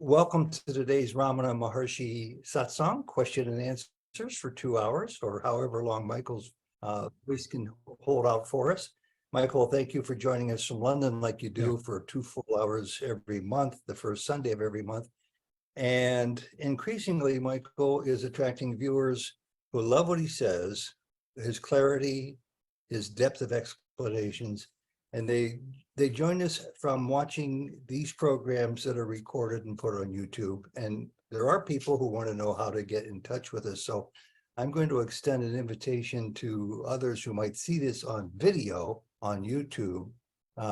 welcome to today's Ramana Maharshi Satsang, question and answers for 2 hours, or however long Michael's voice can hold out for us. Michael, thank you for joining us from London like you do for 2 full hours every month, the first Sunday of every month. And increasingly, Michael is attracting viewers who love what he says, his clarity, his depth of explanations, and they join us from watching these programs that are recorded and put on YouTube. And there are people who want to know how to get in touch with us. So I'm going to extend an invitation to others who might see this on video on YouTube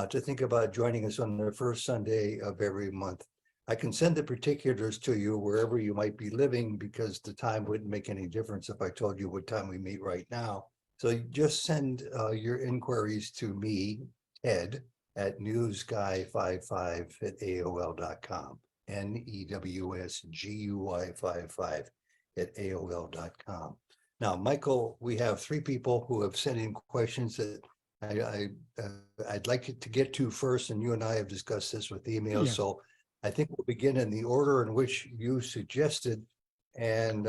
to think about joining us on the first Sunday of every month. I can send the particulars to you wherever you might be living, because the time wouldn't make any difference if I told you what time we meet right now. So you just send your inquiries to me, Ed, at newsguy55@aol.com, NEWSGUY55@aol.com. Now, Michael, we have 3 people who have sent in questions that I'd like to get to first, and you and I have discussed this with email. Yeah. So I think we'll begin in the order in which you suggested. And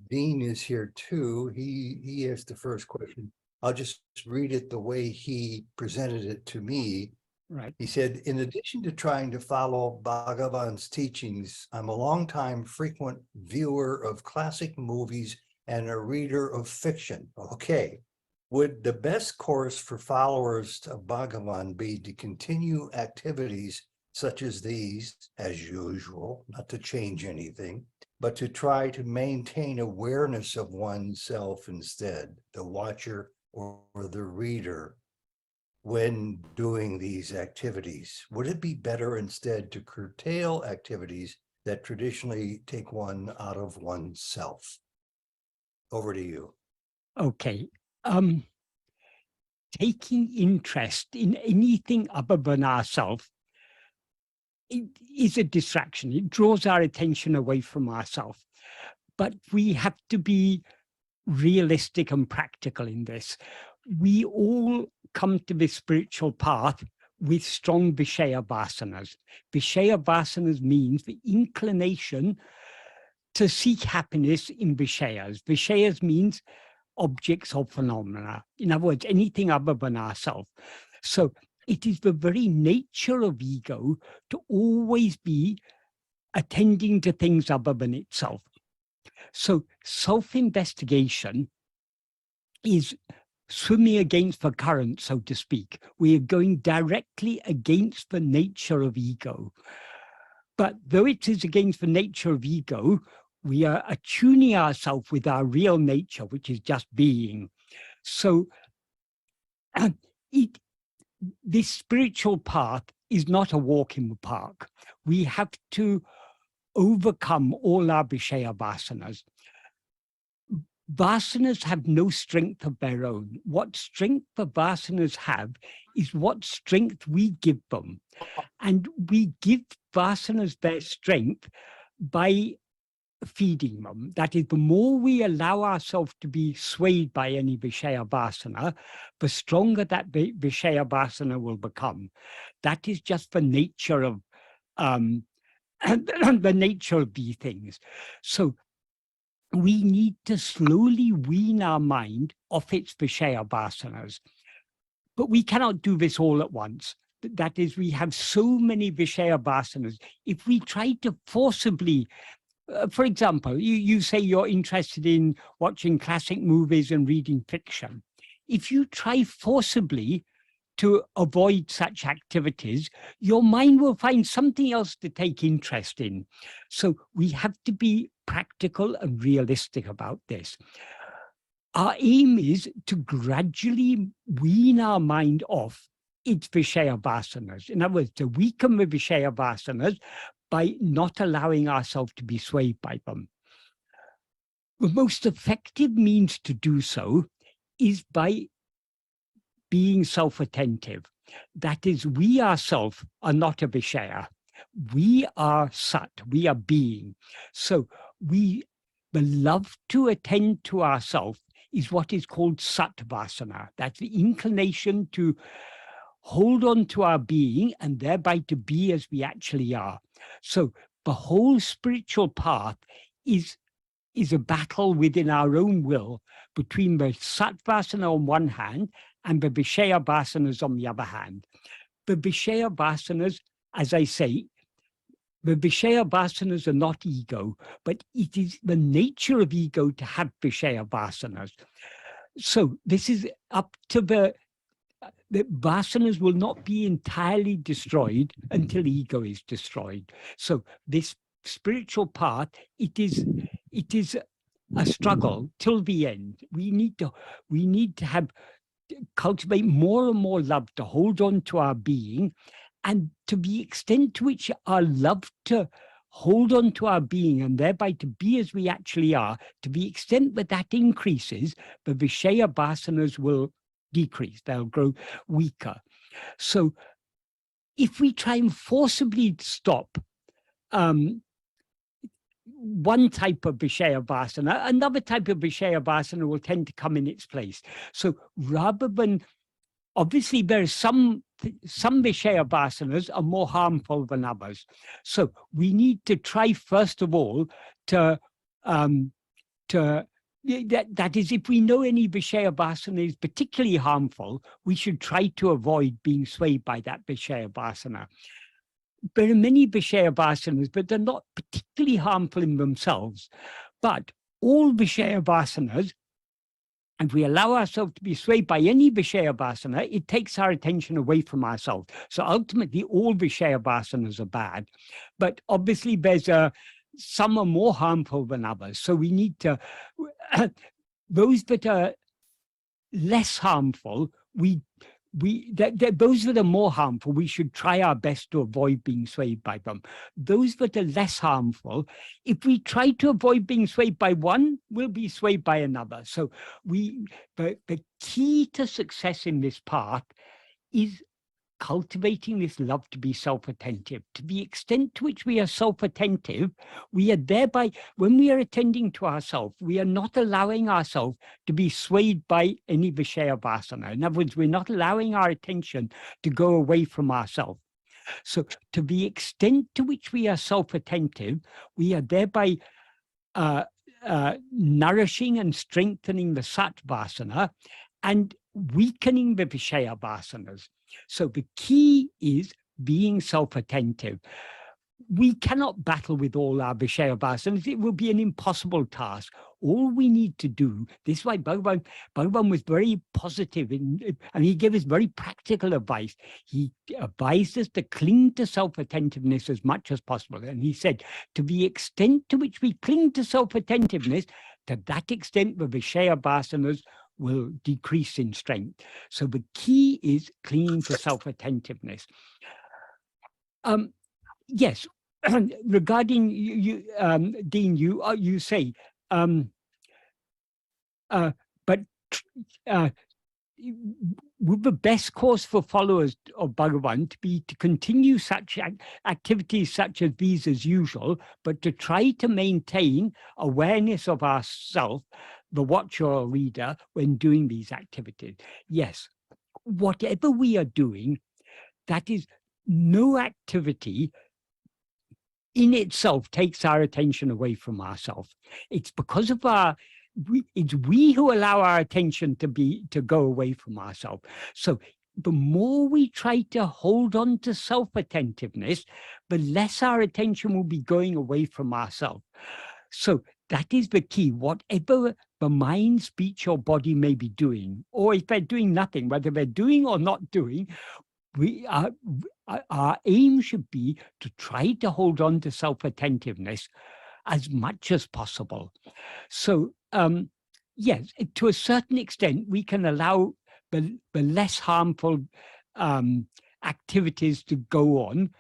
Dean is here too. He asked the first question. I'll just read it the way he presented it to me. Right. He said, in addition to trying to follow Bhagavan's teachings, I'm a longtime frequent viewer of classic movies and a reader of fiction. Okay. Would the best course for followers of Bhagavan be to continue activities such as these, as usual, not to change anything, but to try to maintain awareness of oneself instead, the watcher or the reader, when doing these activities? Would it be better instead to curtail activities that traditionally take one out of oneself? Over to you. Okay. Taking interest in anything other than ourselves is a distraction. It draws our attention away from ourselves. But we have to be realistic and practical in this. We all come to this spiritual path with strong Vishaya vasanas. Vishaya vasanas means the inclination to seek happiness in Vishayas. Vishayas means objects or phenomena. In other words, anything other than ourselves. So it is the very nature of ego to always be attending to things other than itself. So self-investigation is swimming against the current, so to speak. We are going directly against the nature of ego. But though it is against the nature of ego, we are attuning ourselves with our real nature, which is just being. So this spiritual path is not a walk in the park. We have to overcome all our Vishaya vasanas. Vasanas have no strength of their own. What strength the vasanas have is what strength we give them. And we give vasanas their strength by feeding them. That is, the more we allow ourselves to be swayed by any Vishaya vasana, the stronger that Vishaya vasana will become. That is just the nature of the nature of these things. So we need to slowly wean our mind off its Vishaya vasanas. But we cannot do this all at once. That is, we have so many Vishaya vasanas. If we try to forcibly, for example, you say you're interested in watching classic movies and reading fiction. If you try forcibly to avoid such activities, your mind will find something else to take interest in. So we have to be practical and realistic about this. Our aim is to gradually wean our mind off its Vishaya vasanas. In other words, to weaken the Vishaya vasanas by not allowing ourselves to be swayed by them. The most effective means to do so is by being self-attentive. That is, we ourselves are not a Vishaya. We are Sat, we are being. So the love to attend to ourselves is what is called Sat Vasana. That's the inclination to hold on to our being and thereby to be as we actually are. So the whole spiritual path is a battle within our own will between the sattvasana on one hand and the vishaya vasanas on the other hand. The vishaya vasanas, as I say, the vishaya vasanas are not ego, but it is the nature of ego to have vishaya vasanas. So this is up to the vasanas will not be entirely destroyed until ego is destroyed. So this spiritual path, it is a struggle till the end. We need to have cultivate more and more love to hold on to our being, and to the extent to which our love to hold on to our being and thereby to be as we actually are, to the extent that that increases, the vishaya vasanas will decrease, they'll grow weaker. So if we try and forcibly stop one type of vishaya vasana, another type of vishaya vasana will tend to come in its place. So rather than, obviously there are some vishaya vasanas are more harmful than others. So we need to try first of all that is, if we know any vishaya vasana is particularly harmful, we should try to avoid being swayed by that vishaya vasana. There are many vishaya vasanas, but they're not particularly harmful in themselves. But all vishaya vasanas, and we allow ourselves to be swayed by any vishaya vasana, it takes our attention away from ourselves. So ultimately, all vishaya vasanas are bad. But obviously, there's some are more harmful than others. So we need to, those that are less harmful, those that are more harmful, we should try our best to avoid being swayed by them. Those that are less harmful, if we try to avoid being swayed by one, we'll be swayed by another. So the key to success in this path is cultivating this love to be self-attentive. To the extent to which we are self-attentive, we are thereby, when we are attending to ourselves, we are not allowing ourselves to be swayed by any vishaya vasana. In other words, we're not allowing our attention to go away from ourselves. So to the extent to which we are self-attentive, we are thereby nourishing and strengthening the sattvasana and weakening the vishaya vasanas. So the key is being self-attentive. We cannot battle with all our vishaya vasanas. It will be an impossible task. All we need to do, this is why Bhagavan was very positive, and he gave us very practical advice. He advised us to cling to self-attentiveness as much as possible. And he said, to the extent to which we cling to self-attentiveness, to that extent the vishaya vasanas will decrease in strength. So the key is clinging to self-attentiveness. Yes, regarding you, Dean, you say, but would the best course for followers of Bhagavan to be to continue such activities such as these as usual, but to try to maintain awareness of ourself, the watcher or reader, when doing these activities? Yes, whatever we are doing, that is, no activity in itself takes our attention away from ourselves. It's because of it's we who allow our attention to go away from ourselves. So the more we try to hold on to self-attentiveness, the less our attention will be going away from ourselves. So that is the key. Whatever the mind, speech, or body may be doing, or if they're doing nothing, whether they're doing or not doing, our aim should be to try to hold on to self-attentiveness as much as possible. So yes, to a certain extent, we can allow the less harmful activities to go on.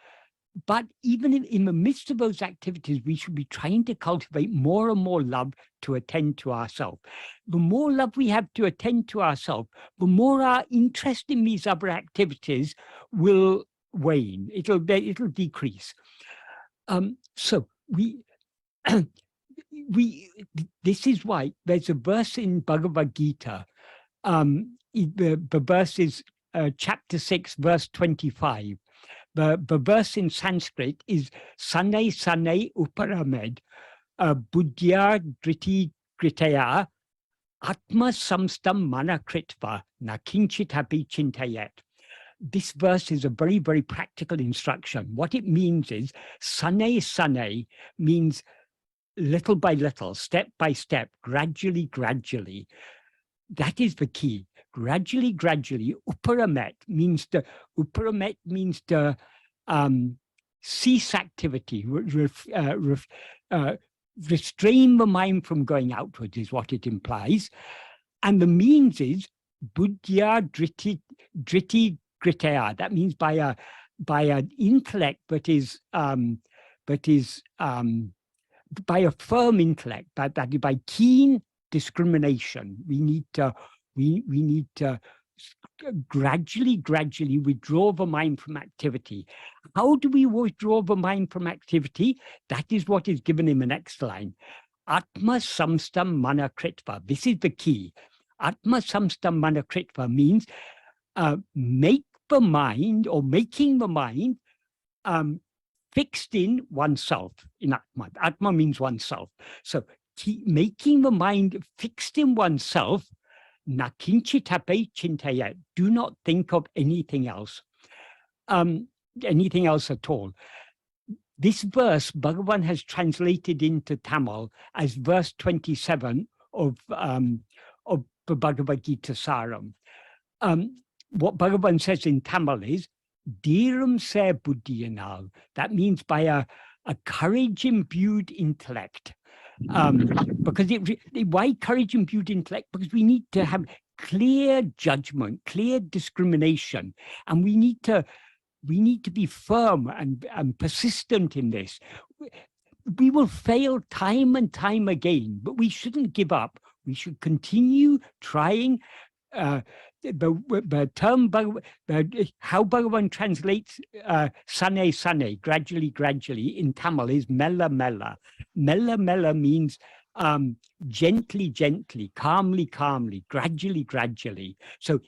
But even in the midst of those activities, we should be trying to cultivate more and more love to attend to ourselves. The more love we have to attend to ourselves, the more our interest in these other activities will wane. It'll decrease. So this is why there's a verse in Bhagavad Gita. The verse is chapter 6, verse 25. the verse in Sanskrit is Sane Sane Uparamed Buddhya Driti Kritaya Atma Samstam Mana Kritva Na Kinchit Hapi Chintayet. This verse is a very, very practical instruction. What it means is Sane Sane means little by little, step by step, gradually, gradually. That is the key. Gradually, gradually. Uparamet means the cease activity, restrain the mind from going outwards is what it implies. And the means is buddhya driti kritaya. That means by an intellect that is by a firm intellect, by keen discrimination. We need to gradually withdraw the mind from activity. How do we withdraw the mind from activity? That is what is given in the next line. Atma samstam mana kritva. This is the key. Atma samstam mana kritva means make the mind, or making the mind fixed in oneself, in Atma. Atma means oneself. So making the mind fixed in oneself, na kinchitape chintayat. Do not think of anything else at all. This verse, Bhagavan has translated into Tamil as verse 27 of the Bhagavad Gita Saram. What Bhagavan says in Tamil is, Dhiram se buddhiyanal. That means by a courage-imbued intellect. Because why courage-imbued intellect? Because we need to have clear judgment, clear discrimination, and we need to be firm and persistent in this. We will fail time and time again, but we shouldn't give up. We should continue trying. The term, how Bhagavan translates sane sane, gradually in Tamil is mella mella. Mella mella means gently, calmly, gradually. So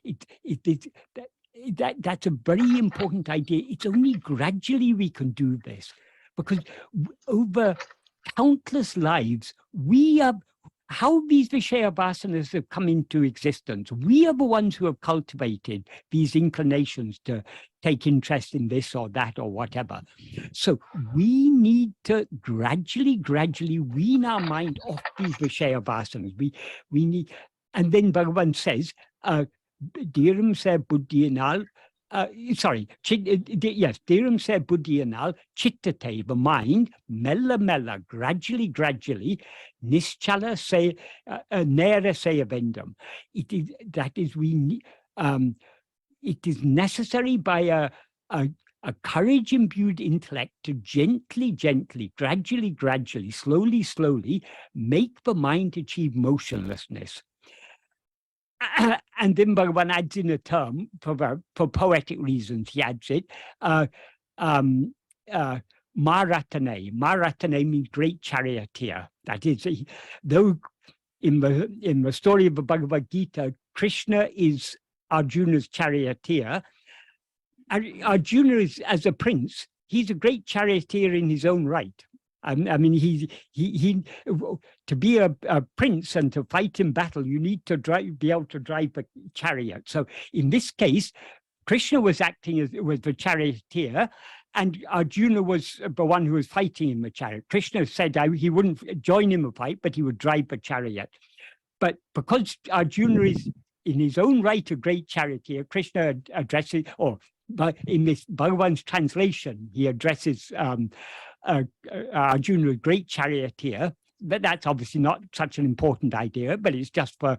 that's a very important idea. It's only gradually we can do this, because over countless lives, how these Vishaya Vasanas have come into existence. We are the ones who have cultivated these inclinations to take interest in this or that or whatever. So we need to gradually wean our mind off these Vishaya Vasanas. We need, and then Bhagavan says, Dhiram se buddhiyanal, Dhiram se buddhiyanal, chittate, the mind, mella, gradually, nischala se, nera se avendam. It is necessary by a courage-imbued intellect to gently, gradually, slowly make the mind achieve motionlessness. And then Bhagavan adds in a term, for poetic reasons, he adds it, maratane. Maratane means great charioteer. That is, though in the story of the Bhagavad Gita, Krishna is Arjuna's charioteer. Arjuna is, as a prince, he's a great charioteer in his own right. I mean, he to be a prince and to fight in battle, you need to be able to drive a chariot. So in this case, Krishna was acting as the charioteer, and Arjuna was the one who was fighting in the chariot. Krishna said he wouldn't join in the fight, but he would drive the chariot. But because Arjuna is in his own right a great charioteer, Krishna addresses, but in this Bhagavan's translation, he addresses Arjuna, a great charioteer. But that's obviously not such an important idea, but it's just for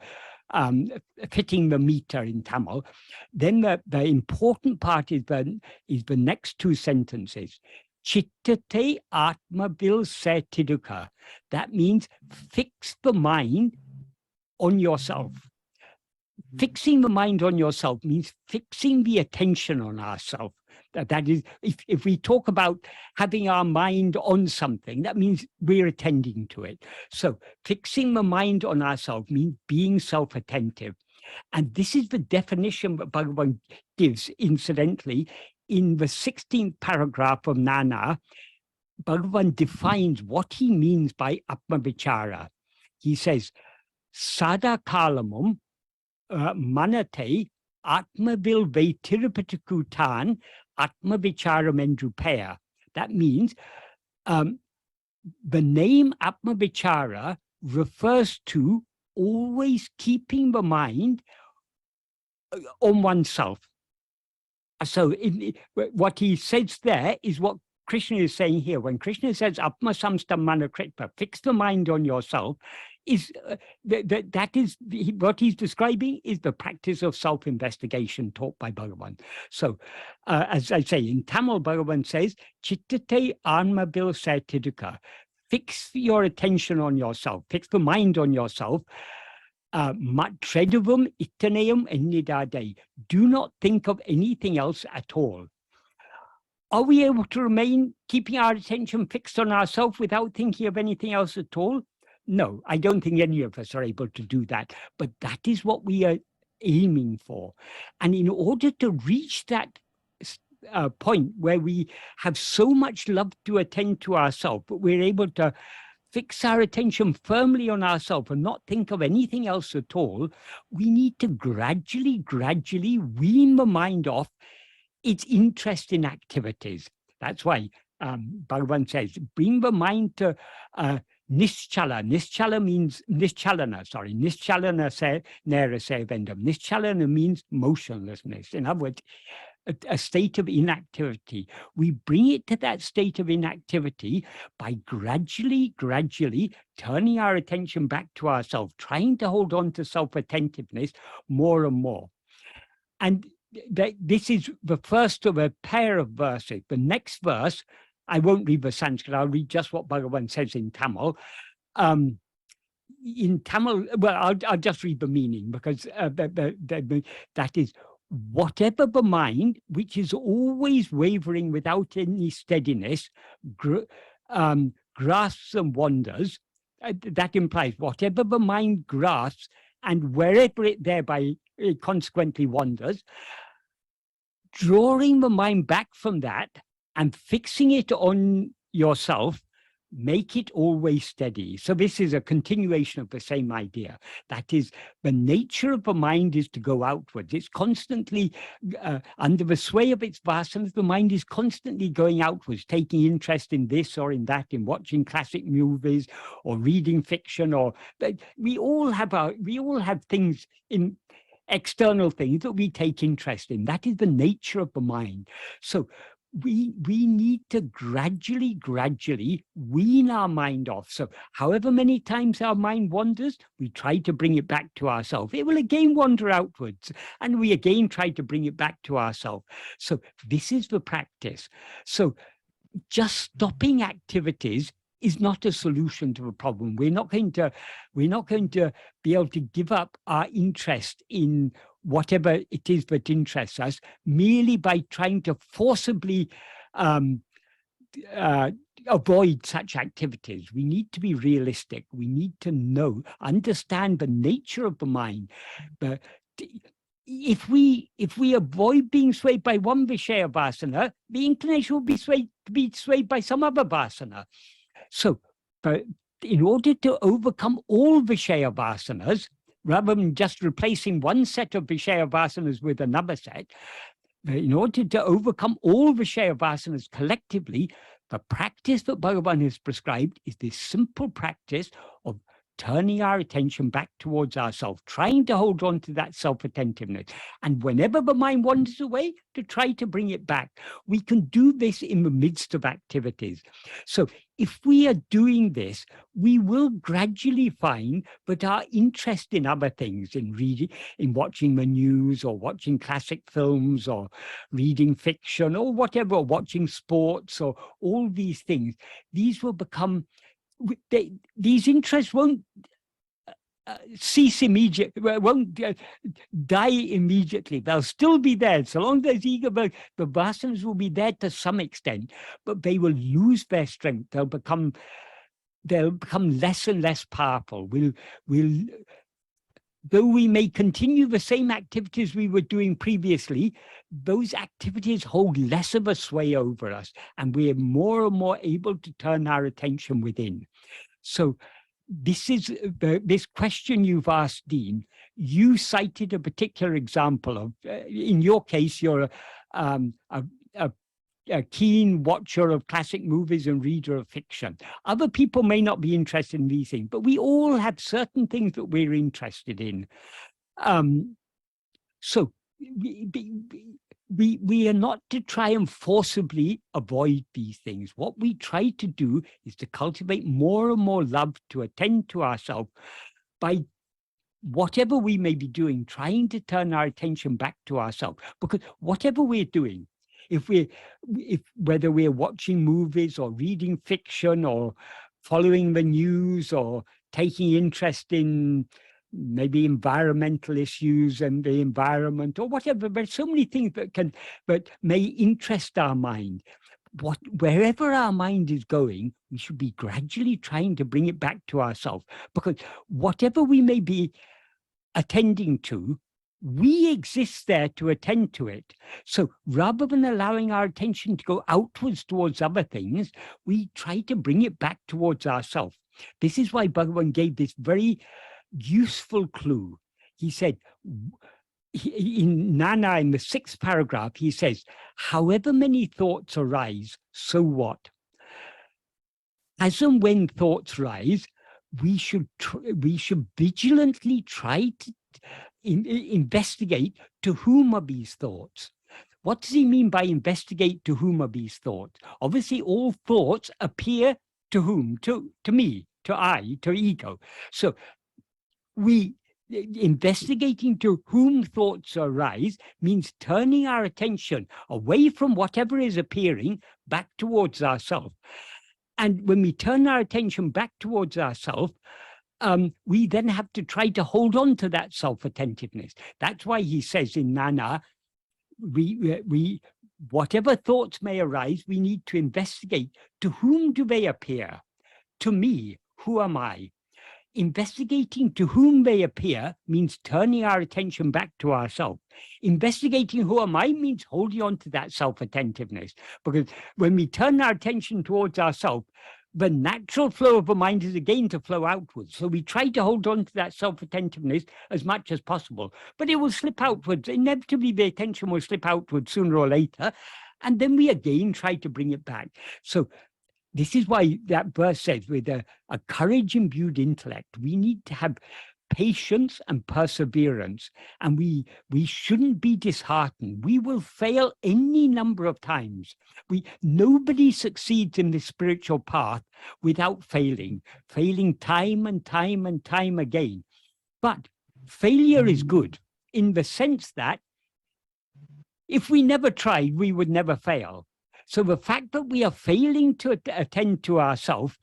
fitting the meter in Tamil. Then the important part is the next two sentences. Chittate atma-vil se tiduka. That means fix the mind on yourself. Fixing the mind on yourself means fixing the attention on ourselves. That is, if we talk about having our mind on something, that means we're attending to it. So fixing the mind on ourselves means being self-attentive. And this is the definition that Bhagavan gives, incidentally, in the 16th paragraph of Nana, Bhagavan defines what he means by Atma-vichara. He says, Sada kalamum manate atma-vil vetirupatikutan Atma-vichara mendrupaya. That means the name Atma-vichara refers to always keeping the mind on oneself. So what he says there is what Krishna is saying here. When Krishna says Atma-samstam manakritva, fix the mind on yourself, is that is what he's describing is the practice of self-investigation taught by Bhagavan. So as I say, in Tamil, Bhagavan says, Chittate anmabil satidika, fix your attention on yourself, fix the mind on yourself. Matredavum ittanayam ennidade. Do not think of anything else at all. Are we able to remain keeping our attention fixed on ourselves without thinking of anything else at all? No, I don't think any of us are able to do that, but that is what we are aiming for. And in order to reach that point where we have so much love to attend to ourselves, but we're able to fix our attention firmly on ourselves and not think of anything else at all, we need to gradually wean the mind off its interest in activities. That's why Bhagavan says, bring the mind to nischala. Nischala means nischalana, sorry. Nischalana se nera se vendam. Nischalana means motionlessness. In other words, a state of inactivity. We bring it to that state of inactivity by gradually turning our attention back to ourselves, trying to hold on to self-attentiveness more and more. And this is the first of a pair of verses. The next verse, I won't read the Sanskrit, I'll read just what Bhagavan says in Tamil. In Tamil, well, I'll just read the meaning, because that is, whatever the mind, which is always wavering without any steadiness, grasps and wanders, that implies whatever the mind grasps and wherever it thereby consequently wanders, drawing the mind back from that and fixing it on yourself, make it always steady. So this is a continuation of the same idea. That is, the nature of the mind is to go outwards. It's constantly, under the sway of its vasanas, the mind is constantly going outwards, taking interest in this or in that, in watching classic movies or reading fiction, or we all have things in external things that we take interest in. That is the nature of the mind. So we need to gradually wean our mind off. So however many times our mind wanders, we try to bring it back to ourselves. It will again wander outwards, and we again try to bring it back to ourselves. So this is the practice. So just stopping activities is not a solution to the problem. We're not going to be able to give up our interest in whatever it is that interests us merely by trying to forcibly avoid such activities. We need to be realistic. We need to understand the nature of the mind. But if we avoid being swayed by one Vishaya Vasana, the inclination will be swayed by some other Vasana. So, but in order to overcome all Vishaya Vasanas, rather than just replacing one set of Vishaya Vasanas with another set, in order to overcome all Vishaya Vasanas collectively, the practice that Bhagavan has prescribed is this simple practice of turning our attention back towards ourselves, trying to hold on to that self-attentiveness. And whenever the mind wanders away, to try to bring it back. We can do this in the midst of activities. So if we are doing this, we will gradually find that our interest in other things, in reading, in watching the news, or watching classic films, or reading fiction, or whatever, or watching sports, or all these things, these will become, these interests won't cease immediately, won't die immediately. They'll still be there. So long as there's ego, the vasanas will be there to some extent, but they will lose their strength. They'll become less and less powerful. though we may continue the same activities we were doing previously, those activities hold less of a sway over us, and we are more and more able to turn our attention within. So this is this question you've asked, Dean. You cited a particular example of, in your case, you're a keen watcher of classic movies and reader of fiction. Other people may not be interested in these things, but we all have certain things that we're interested in. So we are not to try and forcibly avoid these things. What we try to do is to cultivate more and more love, to attend to ourselves by whatever we may be doing, trying to turn our attention back to ourselves. Because whatever we're doing, whether we're watching movies or reading fiction or following the news or taking interest in maybe environmental issues and the environment or whatever, there's so many things that may interest our mind. Wherever our mind is going, we should be gradually trying to bring it back to ourselves, because whatever we may be attending to, we exist there to attend to it. So rather than allowing our attention to go outwards towards other things, we try to bring it back towards ourselves. This is why Bhagavan gave this very useful clue. He said, in Nana, in the 6th paragraph, he says, however many thoughts arise, so what? As and when thoughts rise, we should vigilantly try to investigate to whom are these thoughts. What does he mean by investigate to whom are these thoughts? Obviously, all thoughts appear to whom? To me, to I, to ego. So investigating to whom thoughts arise means turning our attention away from whatever is appearing back towards ourselves. And when we turn our attention back towards ourselves, we then have to try to hold on to that self-attentiveness. That's why he says in Nana, whatever thoughts may arise, we need to investigate to whom do they appear? To me, who am I? Investigating to whom they appear means turning our attention back to ourselves. Investigating who am I means holding on to that self-attentiveness. Because when we turn our attention towards ourselves, the natural flow of the mind is again to flow outwards. So we try to hold on to that self-attentiveness as much as possible, but it will slip outwards. Inevitably, the attention will slip outwards sooner or later, and then we again try to bring it back. So this is why that verse says, with a courage-imbued intellect, we need to have patience and perseverance, and we shouldn't be disheartened. We will fail any number of times. Nobody succeeds in this spiritual path without failing time and time and time again. But failure is good in the sense that if we never tried, we would never fail. So the fact that we are failing to attend to ourselves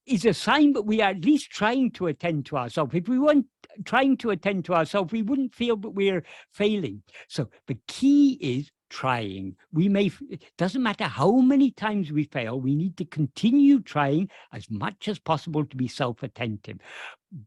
is a sign that we are at least trying to attend to ourselves. If we weren't trying to attend to ourselves, we wouldn't feel that we're failing. So the key is trying. It doesn't matter how many times we fail, we need to continue trying as much as possible to be self-attentive.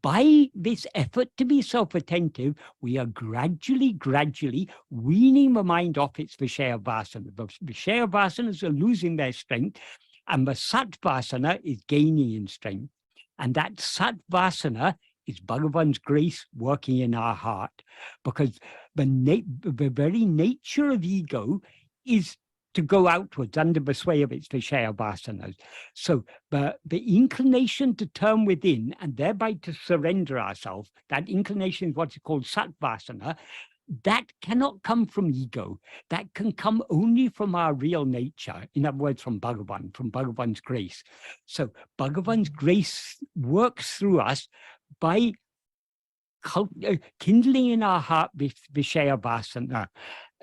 By this effort to be self-attentive, we are gradually weaning the mind off its Vishaya Vasana. The Vishaya Vasanas are losing their strength, and the Satvasana is gaining in strength. And that Satvasana is Bhagavan's grace working in our heart, because the very nature of ego is to go outwards under the sway of its Vishaya Vasanas. So the inclination to turn within and thereby to surrender ourselves, that inclination is what's called Satvasana. That cannot come from ego. That can come only from our real nature. In other words, from Bhagavan, from Bhagavan's grace. So Bhagavan's grace works through us by kindling in our heart this Vishaya Vasana.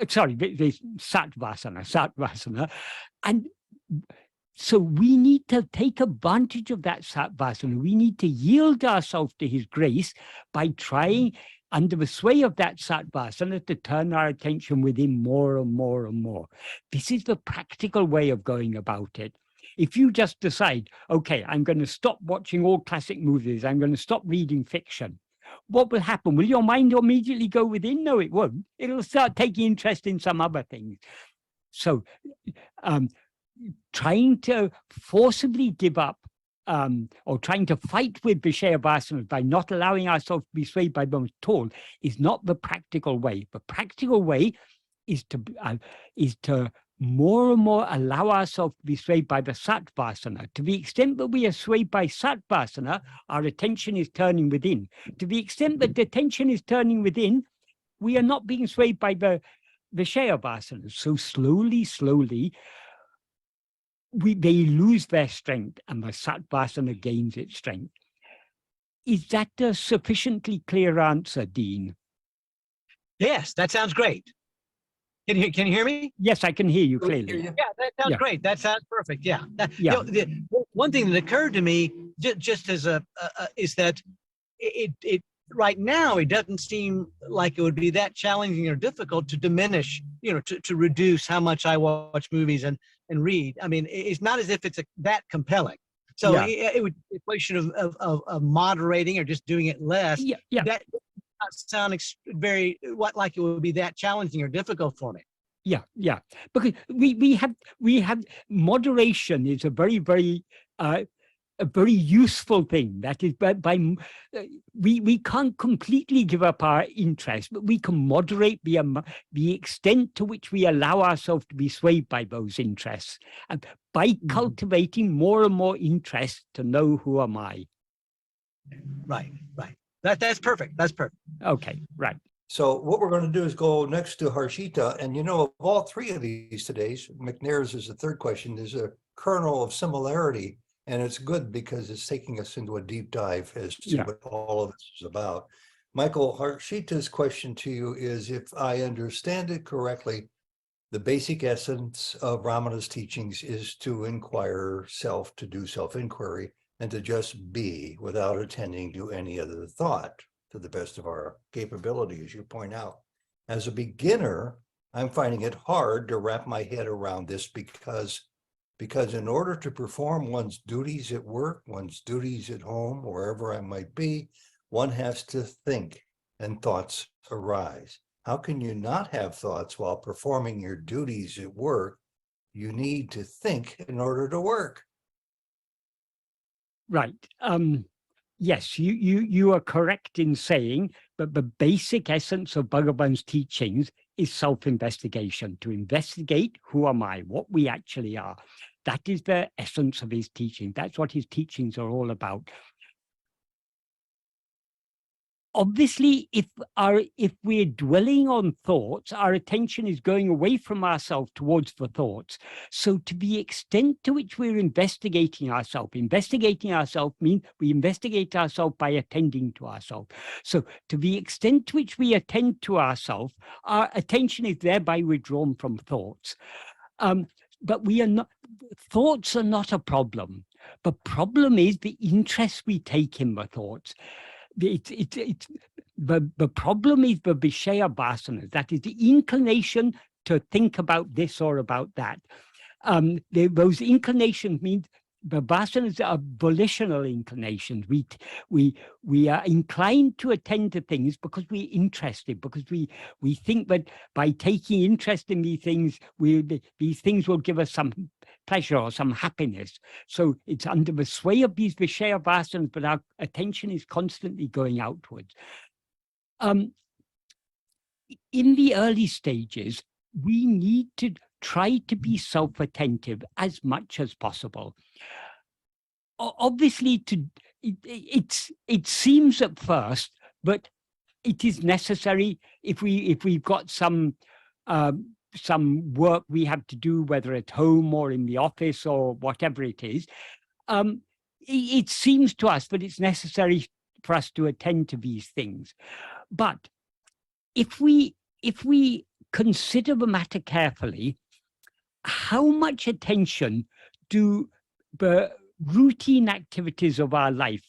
Sorry, this Satvasana. And so we need to take advantage of that Satvasana. We need to yield ourselves to his grace by trying, under the sway of that Satvasana, to turn our attention within more and more and more. This is the practical way of going about it. If you just decide, okay, I'm going to stop watching all classic movies, I'm going to stop reading fiction, what will happen? Will your mind immediately go within? No, it won't. It'll start taking interest in some other things. So trying to forcibly give up or trying to fight with Vishaya Vasanas by not allowing ourselves to be swayed by them at all is not the practical way. The practical way is to more and more allow ourselves to be swayed by the Satvasana. To the extent that we are swayed by Satvasana, our attention is turning within. To the extent that the attention is turning within, we are not being swayed by the Vishaya Vasanas. So slowly, they lose their strength and the Satvasana gains its strength. Is that a sufficiently clear answer, Dean? Yes, that sounds great. Can you hear me? Yes, I can hear you clearly. Yeah, that sounds great. That sounds perfect. Yeah. Yeah. The one thing that occurred to me just as is that it right now it doesn't seem like it would be that challenging or difficult to diminish, to reduce how much I watch movies and read. I mean, it's not as if it's that compelling. So it would be a question of moderating or just doing it less. Yeah. That does not sound very like it would be that challenging or difficult for me. Yeah. Because we have moderation is a very useful thing. That is, we can't completely give up our interest, but we can moderate the extent to which we allow ourselves to be swayed by those interests, and by cultivating more and more interest to know who am I. Right. That's perfect. That's perfect. Okay, right. So what we're going to do is go next to Harshita. And of all three of these today, McNair's is the third question, there's a kernel of similarity. And it's good because it's taking us into a deep dive as to what all of this is about. Michael, Harshita's question to you is, if I understand it correctly, the basic essence of Ramana's teachings is to inquire self, to do self-inquiry, and to just be without attending to any other thought to the best of our capability, as you point out. As a beginner, I'm finding it hard to wrap my head around this because in order to perform one's duties at work, one's duties at home, wherever I might be, one has to think and thoughts arise. How can you not have thoughts while performing your duties at work? You need to think in order to work. Right. Yes, you are correct in saying that the basic essence of Bhagavan's teachings is self-investigation, to investigate who am I, what we actually are. That is the essence of his teaching. That's what his teachings are all about. Obviously, if we're dwelling on thoughts, our attention is going away from ourselves towards the thoughts. So to the extent to which we're investigating ourselves means we investigate ourselves by attending to ourselves. So to the extent to which we attend to ourselves, our attention is thereby withdrawn from thoughts. But we are not, thoughts are not a problem. The problem is the interest we take in the thoughts. The problem is the Vishaya Vasanas, that is the inclination to think about this or about that. Those inclinations mean the vasanas are volitional inclinations. We are inclined to attend to things because we're interested, because we think that by taking interest in these things will give us some pleasure or some happiness. So it's under the sway of these Vishaya Vasanas, but our attention is constantly going outwards. In the early stages, we need to try to be self-attentive as much as possible. Obviously, it seems at first, but it is necessary if we've got some work we have to do, whether at home or in the office or whatever it is. It seems to us that it's necessary for us to attend to these things. But if we consider the matter carefully, how much attention do the routine activities of our life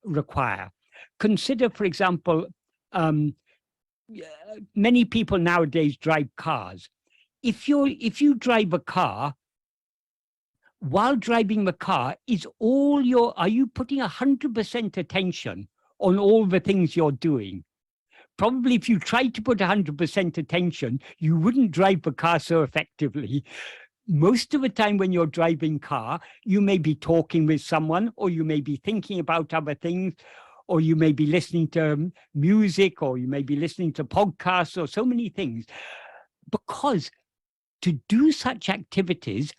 require? Consider, for example, many people nowadays drive cars. If you drive a car, while driving the car, are you putting 100% attention on all the things you're doing. Probably if you tried to put 100% attention, you wouldn't drive the car so effectively. Most of the time when you're driving car, you may be talking with someone, or you may be thinking about other things, or you may be listening to music, or you may be listening to podcasts, or so many things. Because to do such activities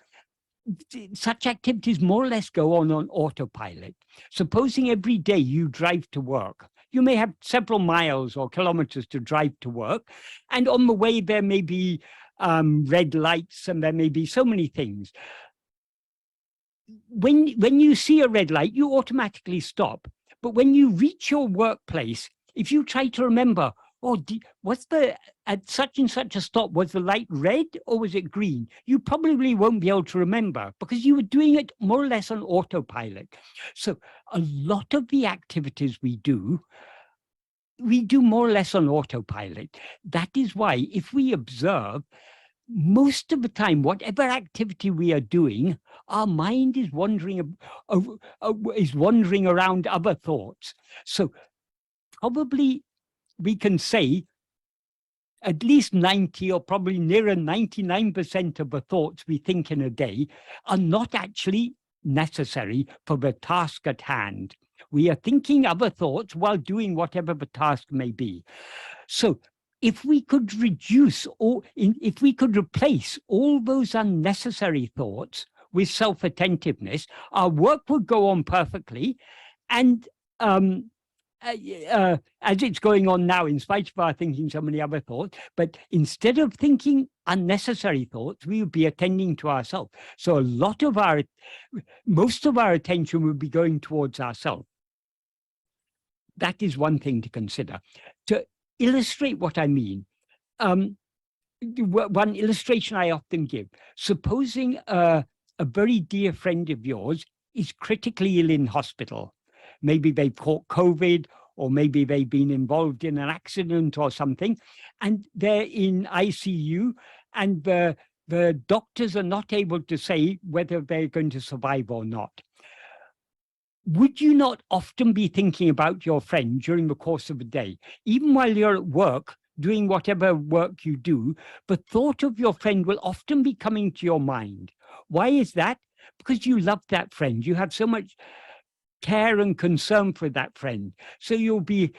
more or less go on autopilot. Supposing every day you drive to work, you may have several miles or kilometers to drive to work, and on the way there may be red lights, and there may be so many things. When you see a red light, you automatically stop. But when you reach your workplace, if you try to remember, at such and such a stop, was the light red or was it green? You probably won't be able to remember because you were doing it more or less on autopilot. So a lot of the activities we do more or less on autopilot. That is why if we observe, most of the time, whatever activity we are doing, our mind is wandering around other thoughts. So probably we can say at least 90 or probably nearer 99% of the thoughts we think in a day are not actually necessary for the task at hand. We are thinking other thoughts while doing whatever the task may be. So if we could replace all those unnecessary thoughts with self-attentiveness, our work would go on perfectly. And as it's going on now, in spite of our thinking so many other thoughts, but instead of thinking unnecessary thoughts, we would be attending to ourselves. So most of our attention would be going towards ourselves. That is one thing to consider. To illustrate what I mean, one illustration I often give, supposing a very dear friend of yours is critically ill in hospital. Maybe they've caught COVID, or maybe they've been involved in an accident or something, and they're in ICU, and the doctors are not able to say whether they're going to survive or not. Would you not often be thinking about your friend during the course of a day? Even while you're at work, doing whatever work you do, the thought of your friend will often be coming to your mind. Why is that? Because you love that friend. You have so much care and concern for that friend. So you'll be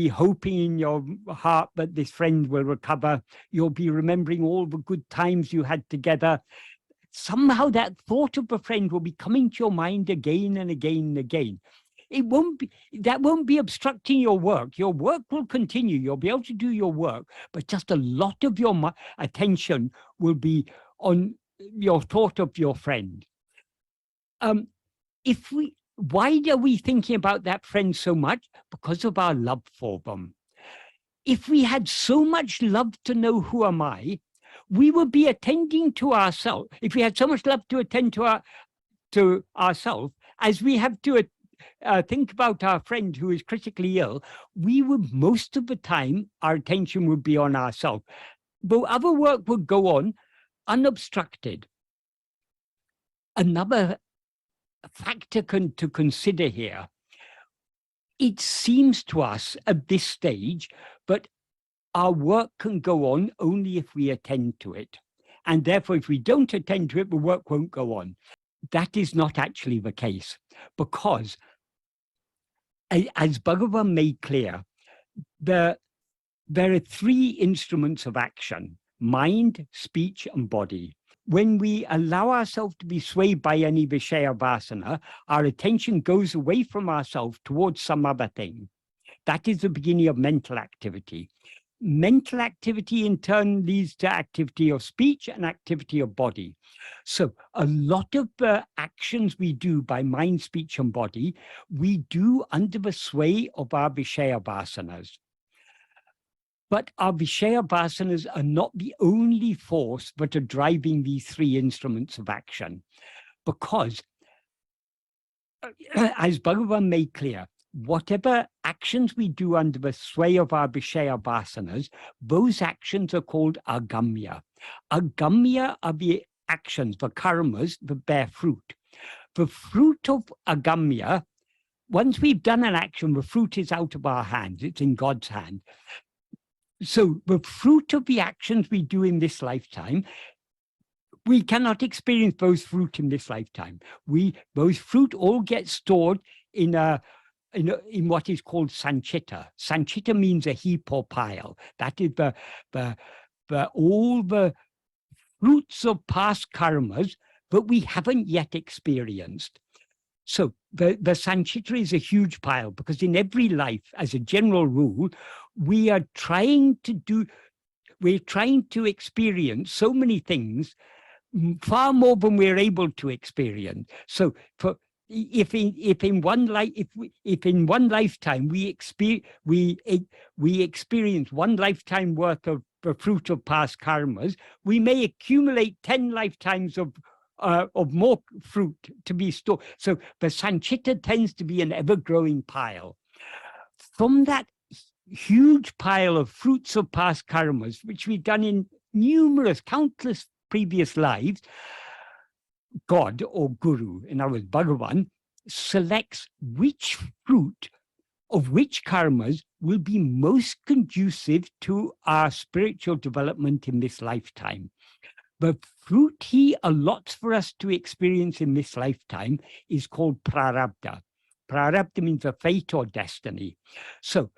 hoping in your heart that this friend will recover. You'll be remembering all the good times you had together. Somehow that thought of a friend will be coming to your mind again and again and again. That won't be obstructing your work. Your work will continue. You'll be able to do your work, but just a lot of your attention will be on your thought of your friend. Why are we thinking about that friend so much? Because of our love for them. If we had so much love to know who am I, we would be attending to ourselves. If we had so much love to attend to ourselves as we have to think about our friend who is critically ill, we would, most of the time, our attention would be on ourselves. But other work would go on unobstructed. Another factor to consider here, it seems to us at this stage, but our work can go on only if we attend to it. And therefore, if we don't attend to it, the work won't go on. That is not actually the case, because as Bhagavan made clear, there are three instruments of action: mind, speech, and body. When we allow ourselves to be swayed by any Vishaya Vasana, our attention goes away from ourselves towards some other thing. That is the beginning of mental activity. Mental activity in turn leads to activity of speech and activity of body. So a lot of the actions we do by mind, speech, and body, we do under the sway of our Vishaya Vasanas. But our Vishaya Vasanas are not the only force that are driving these three instruments of action. Because, as Bhagavan made clear, whatever actions we do under the sway of our Vishaya Vasanas, those actions are called agamya. Agamya are the actions, the karmas that bear fruit. The fruit of agamya once we've done an action, the fruit is out of our hands. It's in God's hand. So the fruit of the actions we do in this lifetime, we cannot experience those fruit in this lifetime. Those fruit all get stored in what is called sanchita. Sanchita means a heap or pile. That is all the fruits of past karmas that we haven't yet experienced. So the sanchita is a huge pile, because in every life, as a general rule, we're trying to experience so many things, far more than we're able to experience. So if in one lifetime we experience one lifetime worth of the fruit of past karmas, we may accumulate 10 lifetimes of more fruit to be stored. So the sanchita tends to be an ever-growing pile. From that huge pile of fruits of past karmas, which we've done in countless previous lives, God or Guru, in other words, Bhagavan, selects which fruit of which karmas will be most conducive to our spiritual development in this lifetime. The fruit he allots for us to experience in this lifetime is called prarabdha. Prarabdha means a fate or destiny. So,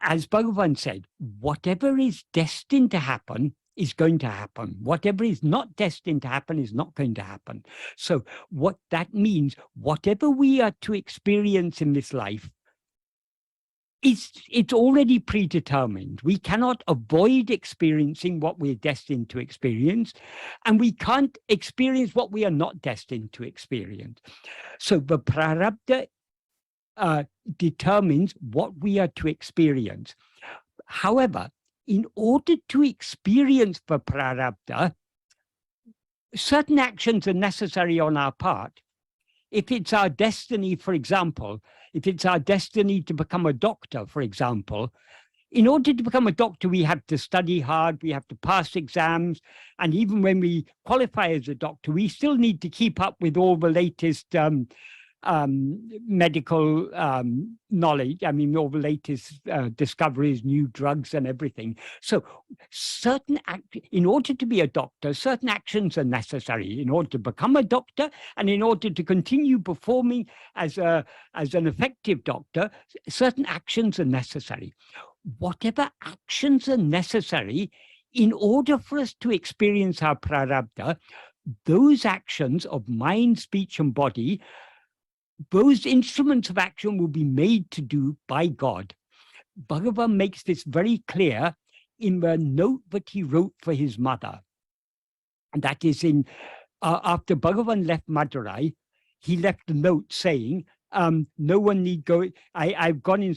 as Bhagavan said, whatever is destined to happen is going to happen. Whatever is not destined to happen is not going to happen. So what that means, whatever we are to experience in this life, it's already predetermined. We cannot avoid experiencing what we're destined to experience, and we can't experience what we are not destined to experience. So the prarabdha determines what we are to experience. However, in order to experience the prarabdha, certain actions are necessary on our part. If it's our destiny, for example, if it's our destiny to become a doctor, for example, in order to become a doctor, we have to study hard, we have to pass exams, and even when we qualify as a doctor, we still need to keep up with all the latest medical knowledge. I mean, all the latest discoveries, new drugs and everything. So in order to be a doctor, certain actions are necessary in order to become a doctor, and in order to continue performing as an effective doctor, certain actions are necessary. Whatever actions are necessary in order for us to experience our prarabdha, those actions of mind, speech, and body, those instruments of action will be made to do by God. Bhagavan makes this very clear in the note that he wrote for his mother. And that is after Bhagavan left Madurai, he left a note saying, no one need go, I've gone in,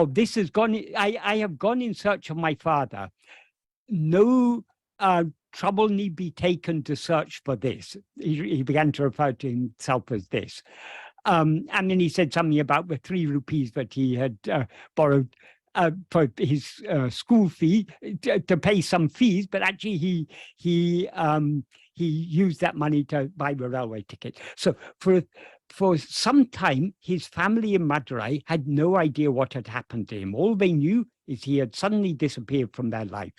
this has gone, I have gone in search of my father. No trouble need be taken to search for this. He began to refer to himself as this. And then he said something about the 3 rupees that he had borrowed for his school fee to pay some fees, but actually he used that money to buy the railway ticket. So for some time, his family in Madurai had no idea what had happened to him. All they knew is he had suddenly disappeared from their life.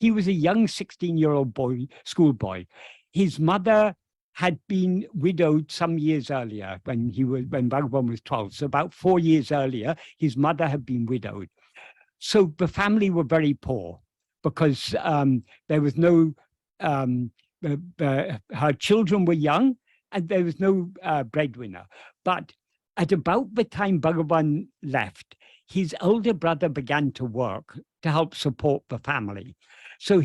He was a young 16-year-old boy, schoolboy. His mother had been widowed some years earlier when Bhagavan was 12. So about 4 years earlier, his mother had been widowed. So the family were very poor because there was no, her children were young and there was no breadwinner. But at about the time Bhagavan left, his elder brother began to work to help support the family. So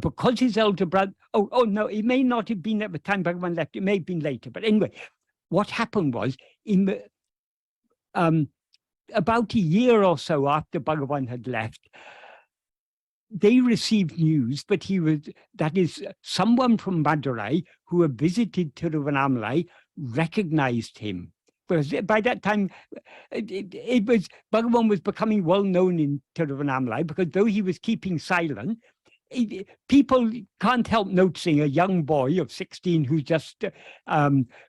because his elder brother, no, it may not have been at the time Bhagavan left, it may have been later. But anyway, what happened was about a year or so after Bhagavan had left, they received news that someone from Madurai who had visited Tiruvannamalai recognized him. Because by that time, Bhagavan was becoming well known in Tiruvannamalai, because though he was keeping silent, people can't help noticing a young boy of 16 who's just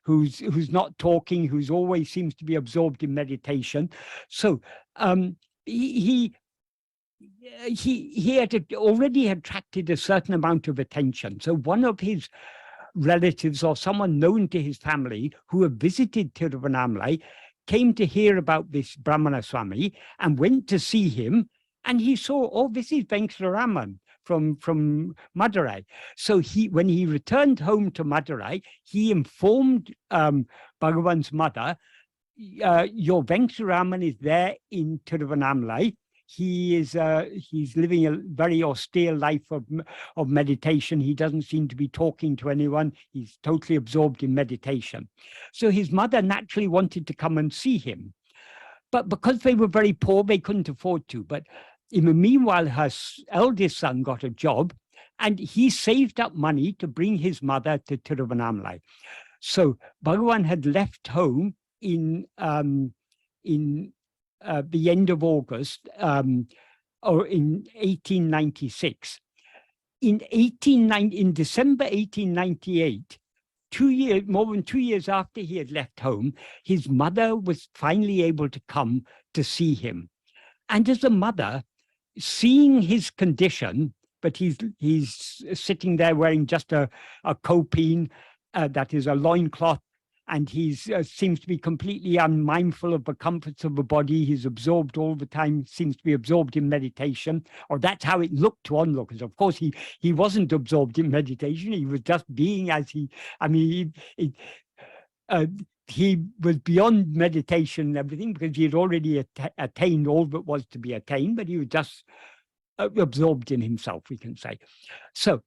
who's not talking, who's always seems to be absorbed in meditation. So he had already attracted a certain amount of attention. So one of his relatives or someone known to his family who had visited Tiruvannamalai came to hear about this Brahmana Swami and went to see him, and he saw, oh, this is Venkataraman from Madurai. So when he returned home to Madurai, he informed Bhagavan's mother, your Venkataraman is there in Tiruvannamalai. He's living a very austere life of meditation. He doesn't seem to be talking to anyone. He's totally absorbed in meditation. So his mother naturally wanted to come and see him. But because they were very poor, they couldn't afford to. But in the meanwhile, her eldest son got a job, and he saved up money to bring his mother to Tiruvannamalai. So Bhagavan had left home in the end of August, or in 1896. In December 1898, more than 2 years after he had left home, his mother was finally able to come to see him. And as a mother, seeing his condition, but he's sitting there wearing just a kopeen, that is a loincloth, and he seems to be completely unmindful of the comforts of the body. He's absorbed all the time, seems to be absorbed in meditation, or that's how it looked to onlookers. Of course, he wasn't absorbed in meditation. He was just being as he was beyond meditation and everything, because he had already attained all that was to be attained, but he was just absorbed in himself, we can say. So,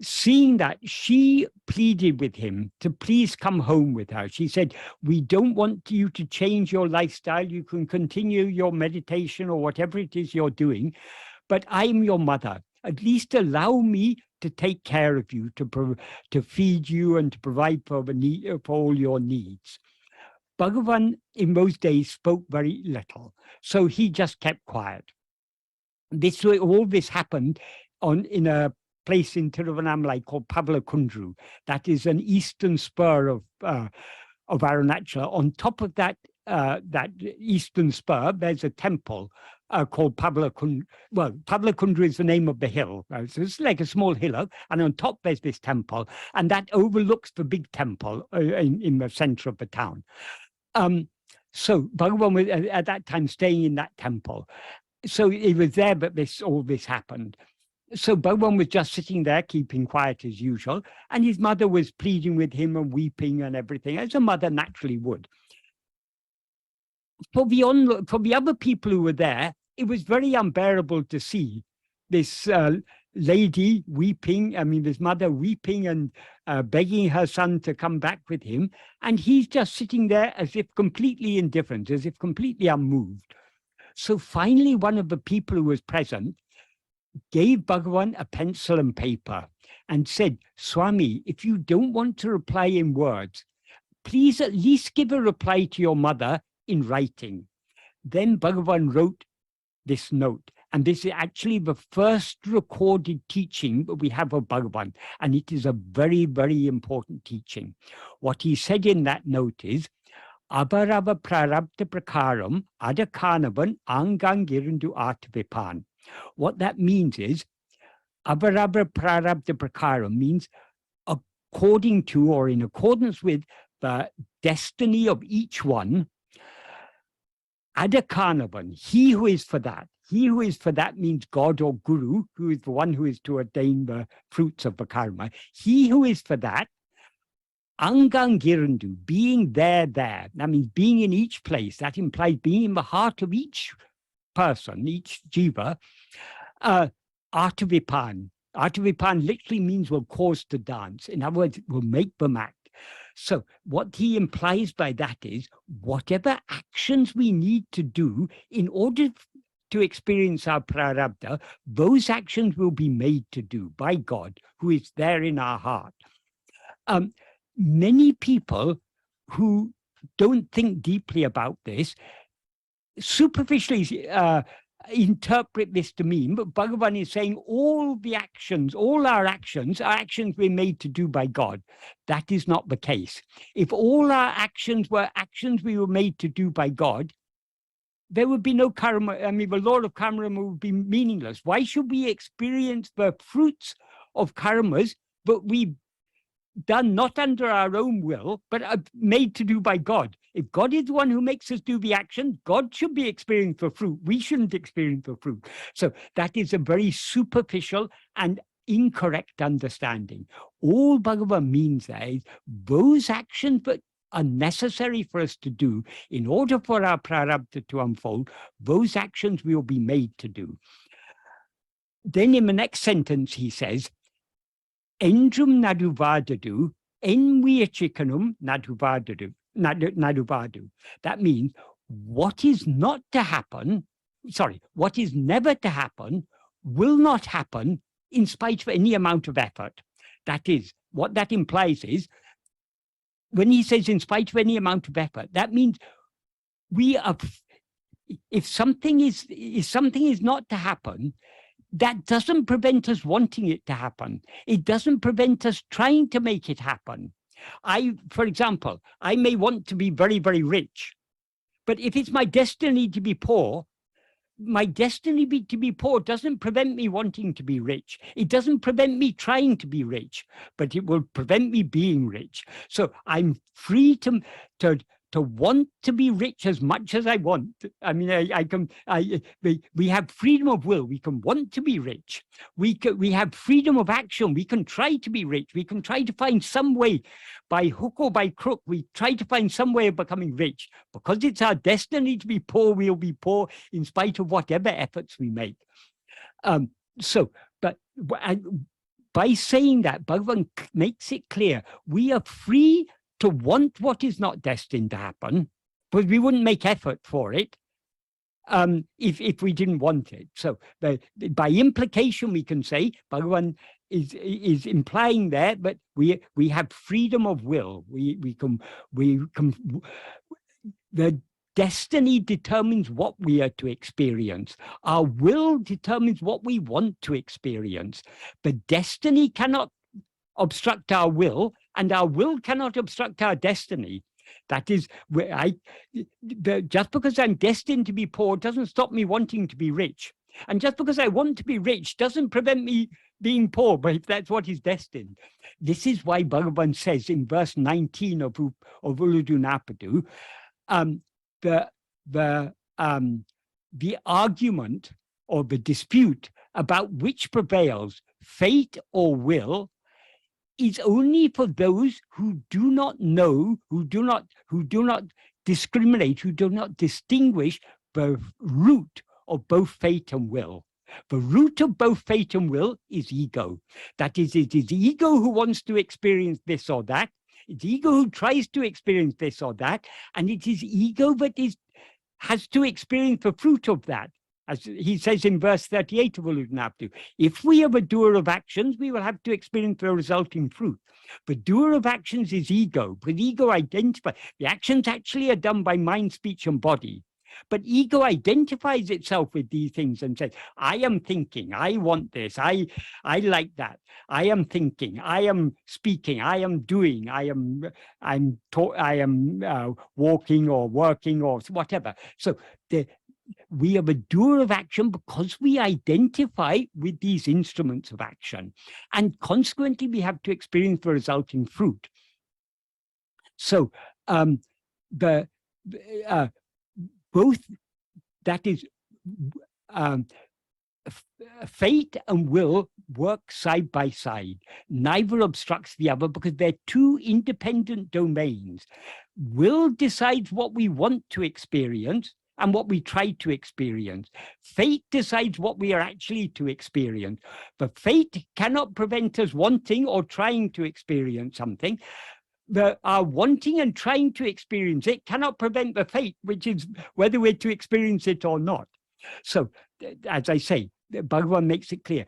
seeing that, she pleaded with him to please come home with her. She said, we don't want you to change your lifestyle. You can continue your meditation or whatever it is you're doing, but I'm your mother. At least allow me to take care of you, to feed you and to provide for all your needs. Bhagavan in those days spoke very little, so he just kept quiet. All this happened in a place in Tiruvannamalai called Pavlakundru. That is an eastern spur of Arunachala. On top of that eastern spur, there's a temple called Pavlakundru. Well, Pavlakundru is the name of the hill. So it's like a small hillock, and on top there's this temple, and that overlooks the big temple in the center of the town. So Bhagavan was at that time staying in that temple. So he was there, but all this happened. So Bhagavan was just sitting there, keeping quiet as usual, and his mother was pleading with him and weeping and everything, as a mother naturally would. For the other people who were there, it was very unbearable to see this lady weeping, this mother weeping and begging her son to come back with him, and he's just sitting there as if completely indifferent, as if completely unmoved. So finally, one of the people who was present gave Bhagavan a pencil and paper and said, Swami, if you don't want to reply in words, please at least give a reply to your mother in writing. Then Bhagavan wrote this note, and this is actually the first recorded teaching that we have of Bhagavan, and it is a very, very important teaching. What he said in that note is, Abarava prarabdha prakaram adakanavan angangirindu atvipan. What that means is, Abarabha prarabdha prakaram means according to or in accordance with the destiny of each one. Adakanavan, he who is for that. He who is for that means God or Guru, who is the one who is to attain the fruits of the karma. He who is for that, Angangirandu, being there. That means being in each place. That implies being in the heart of each person, each jiva. Artavipan. Artavipan literally means will cause to dance. In other words, will make them act. So what he implies by that is whatever actions we need to do in order to experience our prarabdha, those actions will be made to do by God, who is there in our heart. Many people who don't think deeply about this superficially interpret this to mean, but Bhagavan is saying all the actions, all our actions are actions we're made to do by God. That is not the case. If all our actions were actions we were made to do by God, there would be no karma. I mean, the law of karma would be meaningless. Why should we experience the fruits of karmas, but we done not under our own will, but are made to do by God? If God is the one who makes us do the action, God should be experiencing the fruit. We shouldn't experience the fruit. So that is a very superficial and incorrect understanding. All Bhagavan means there is those actions that are necessary for us to do in order for our prarabdha to unfold, those actions we will be made to do. Then in the next sentence he says, Endrum naduvadadu, enviachikanum naduvadadu. That means what is not to happen, what is never to happen will not happen in spite of any amount of effort. That is, what that implies is, when he says in spite of any amount of effort, that means we are, if something is not to happen, that doesn't prevent us wanting it to happen. It doesn't prevent us trying to make it happen. For example, I may want to be very, very rich, but if it's my destiny to be poor, my destiny to be poor doesn't prevent me wanting to be rich. It doesn't prevent me trying to be rich, but it will prevent me being rich. So I'm free to want to be rich as much as I want. I mean, we have freedom of will. We can want to be rich. We have freedom of action. We can try to be rich. We can try to find some way, by hook or by crook, we try to find some way of becoming rich. Because it's our destiny to be poor, we'll be poor in spite of whatever efforts we make. But by saying that, Bhagavan makes it clear we are free to want what is not destined to happen, but we wouldn't make effort for it if we didn't want it. So by implication, we can say Bhagavan is implying there, but we have freedom of will. The destiny determines what we are to experience. Our will determines what we want to experience. But destiny cannot obstruct our will, and our will cannot obstruct our destiny. That is, just because I'm destined to be poor doesn't stop me wanting to be rich. And just because I want to be rich doesn't prevent me being poor, but if that's what is destined. This is why Bhagavan says in verse 19 of Uludu Napadu, the argument or the dispute about which prevails, fate or will, is only for those who do not know, who do not discriminate, who do not distinguish the root of both fate and will. The root of both fate and will is ego. That is, it is ego who wants to experience this or that. It's ego who tries to experience this or that, and it is ego that has to experience the fruit of that. As he says in verse 38 of Uludnaptu, if we are a doer of actions, we will have to experience the resulting fruit. The doer of actions is ego, but ego identifies. The actions actually are done by mind, speech, and body. But ego identifies itself with these things and says, I am thinking, I want this, I like that, I am thinking, I am speaking, I am doing, I am walking or working or whatever. So we are a doer of action because we identify with these instruments of action. And consequently, we have to experience the resulting fruit. So both, that is, fate and will work side by side. Neither obstructs the other because they're two independent domains. Will decides what we want to experience and what we try to experience. Fate decides what we are actually to experience. But fate cannot prevent us wanting or trying to experience something. Our wanting and trying to experience it cannot prevent the fate, which is whether we're to experience it or not. So, as I say, Bhagavan makes it clear.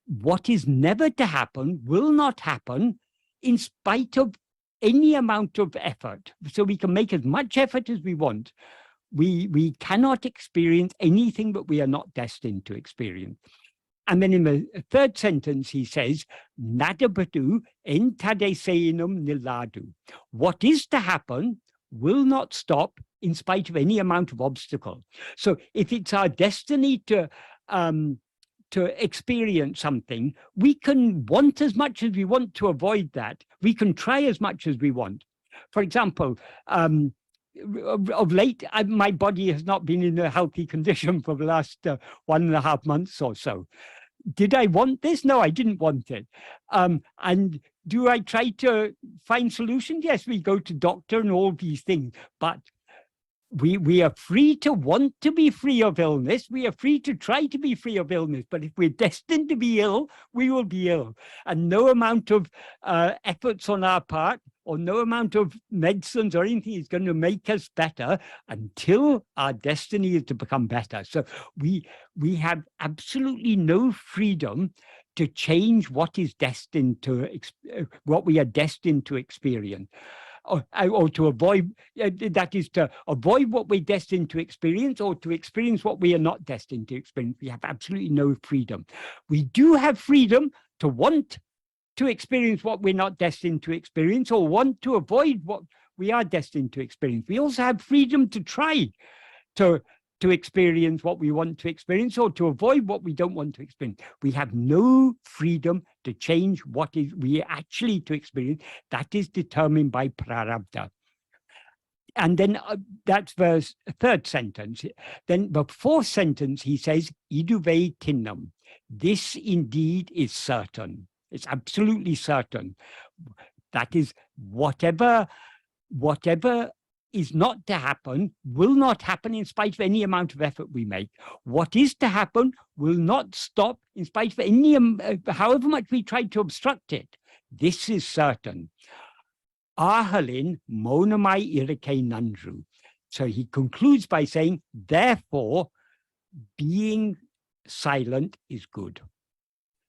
What is never to happen will not happen in spite of any amount of effort. So we can make as much effort as we want. We cannot experience anything that we are not destined to experience. And then in the third sentence, he says, Nadabadu entadesenum niladu. What is to happen will not stop in spite of any amount of obstacle. So if it's our destiny to experience something, we can want as much as we want to avoid that. We can try as much as we want. For example, of late, my body has not been in a healthy condition for the last 1.5 months or so. Did I want this? No, I didn't want it. And do I try to find solutions? Yes, we go to doctor and all these things, but we are free to want to be free of illness. We are free to try to be free of illness, but if we're destined to be ill, we will be ill. And no amount of efforts on our part or no amount of medicines or anything is going to make us better until our destiny is to become better. So we have absolutely no freedom to change what is destined to what we are destined to experience. Or to avoid, that is to avoid what we're destined to experience or to experience what we are not destined to experience. We have absolutely no freedom. We do have freedom to want to experience what we're not destined to experience or want to avoid what we are destined to experience. We also have freedom to try to experience what we want to experience or to avoid what we don't want to experience. We have no freedom to change what is we actually to experience. That is determined by prarabdha. And then that's verse third sentence. Then the fourth sentence, he says, iduve tinnam. This indeed is certain. It's absolutely certain. That is whatever is not to happen will not happen in spite of any amount of effort we make. What is to happen will not stop in spite of any, however much we try to obstruct it. This is certain. Ahalin monamai irike nandru. So he concludes by saying, therefore, being silent is good.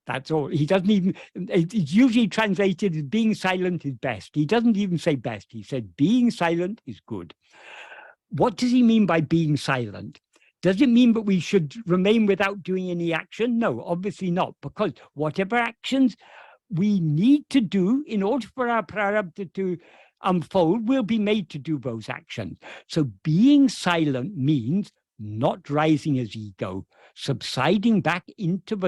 That's all. He doesn't even, it's usually translated as being silent is best. He doesn't even say best. He said being silent is good. What does he mean by being silent? Does it mean that we should remain without doing any action? No, obviously not, because whatever actions we need to do in order for our prarabdha to unfold, we'll be made to do those actions. So being silent means not rising as ego, subsiding back into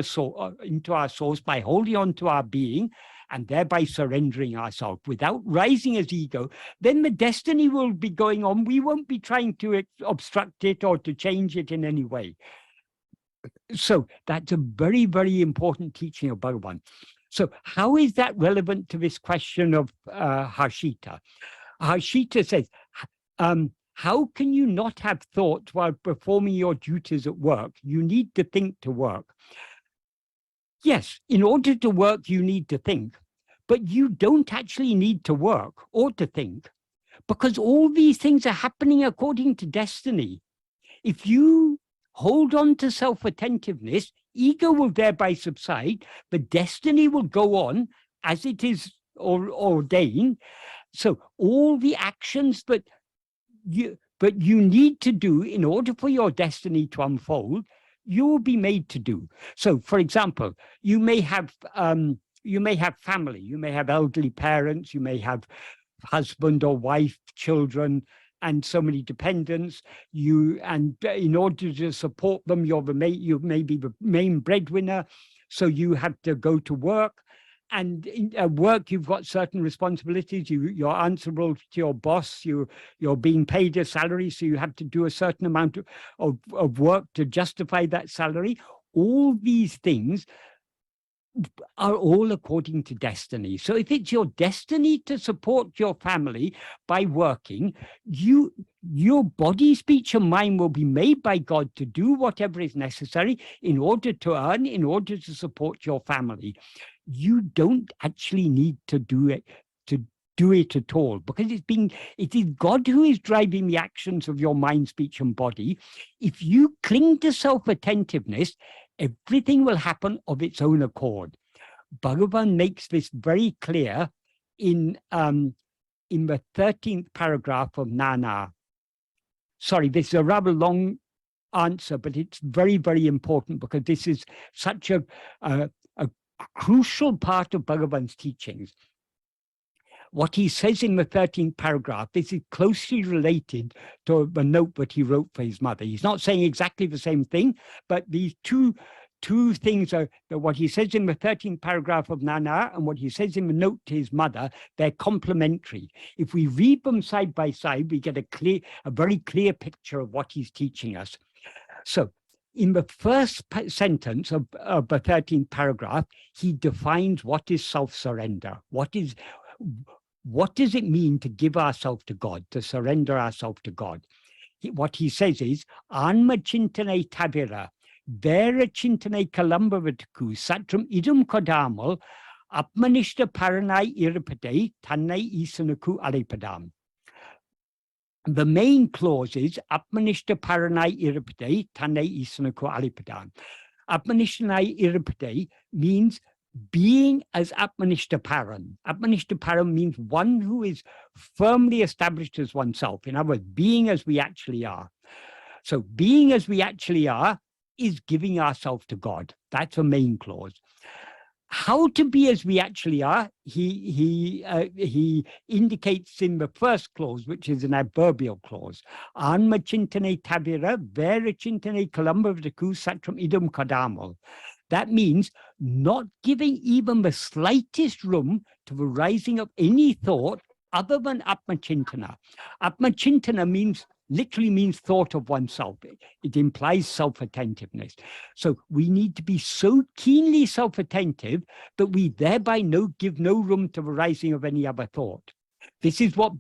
our source by holding on to our being and thereby surrendering ourselves without rising as ego. Then the destiny will be going on. We won't be trying to obstruct it or to change it in any way. So that's a very, very important teaching of Bhagavan. So how is that relevant to this question of Harshita? Harshita says, how can you not have thoughts while performing your duties at work? You need to think to work. Yes, in order to work, you need to think, but you don't actually need to work or to think, because all these things are happening according to destiny. If you hold on to self-attentiveness, ego will thereby subside, but destiny will go on as it is ordained. So all the actions that you need to do in order for your destiny to unfold, you will be made to do. So, for example, you may have family, you may have elderly parents, you may have husband or wife, children, and so many dependents. And in order to support them, you may be the main breadwinner, so you have to go to work. And in work, you've got certain responsibilities. You're answerable to your boss. You're being paid a salary, so you have to do a certain amount of work to justify that salary. All these things are all according to destiny. So if it's your destiny to support your family by working, your body, speech, and mind will be made by God to do whatever is necessary in order to earn, in order to support your family. You don't actually need to do it at all, because it is God who is driving the actions of your mind, speech, and body. If you cling to self-attentiveness, everything will happen of its own accord. Bhagavan makes this very clear in the 13th paragraph of Nana. sorry, this is a rather long answer, but it's very, very important because this is such a crucial part of Bhagavan's teachings. What he says in the 13th paragraph, this is closely related to the note that he wrote for his mother. He's not saying exactly the same thing, but these two things are what he says in the 13th paragraph of Nana and what he says in the note to his mother, they're complementary. If we read them side by side, we get a very clear picture of what he's teaching us. So in the first sentence of the 13th paragraph, he defines what is self-surrender. What does it mean to give ourselves to God, to surrender ourselves to God? What he says is, Anma chintane tavira, vera chintane kalambavatiku, satram idum kodamal, apmanishta paranai iripade, tannai isanaku alipadam. The main clause is Atmanishta Paranai Iripade, Tanai Isanaku Alipadam. Atmanishta Iripade means being as Atmanishta Paran. Atmanishta Paran means one who is firmly established as oneself. In other words, being as we actually are. So being as we actually are is giving ourselves to God. That's the main clause. How to be as we actually are, he indicates in the first clause, which is an adverbial clause. Anma chintane tavira, vera chintane kalambavdaku satram idum kadamal. That means not giving even the slightest room to the rising of any thought other than Atma-chintana. Atma-chintana literally means thought of oneself. It implies self-attentiveness. So we need to be so keenly self-attentive that we thereby give no room to the rising of any other thought. This is what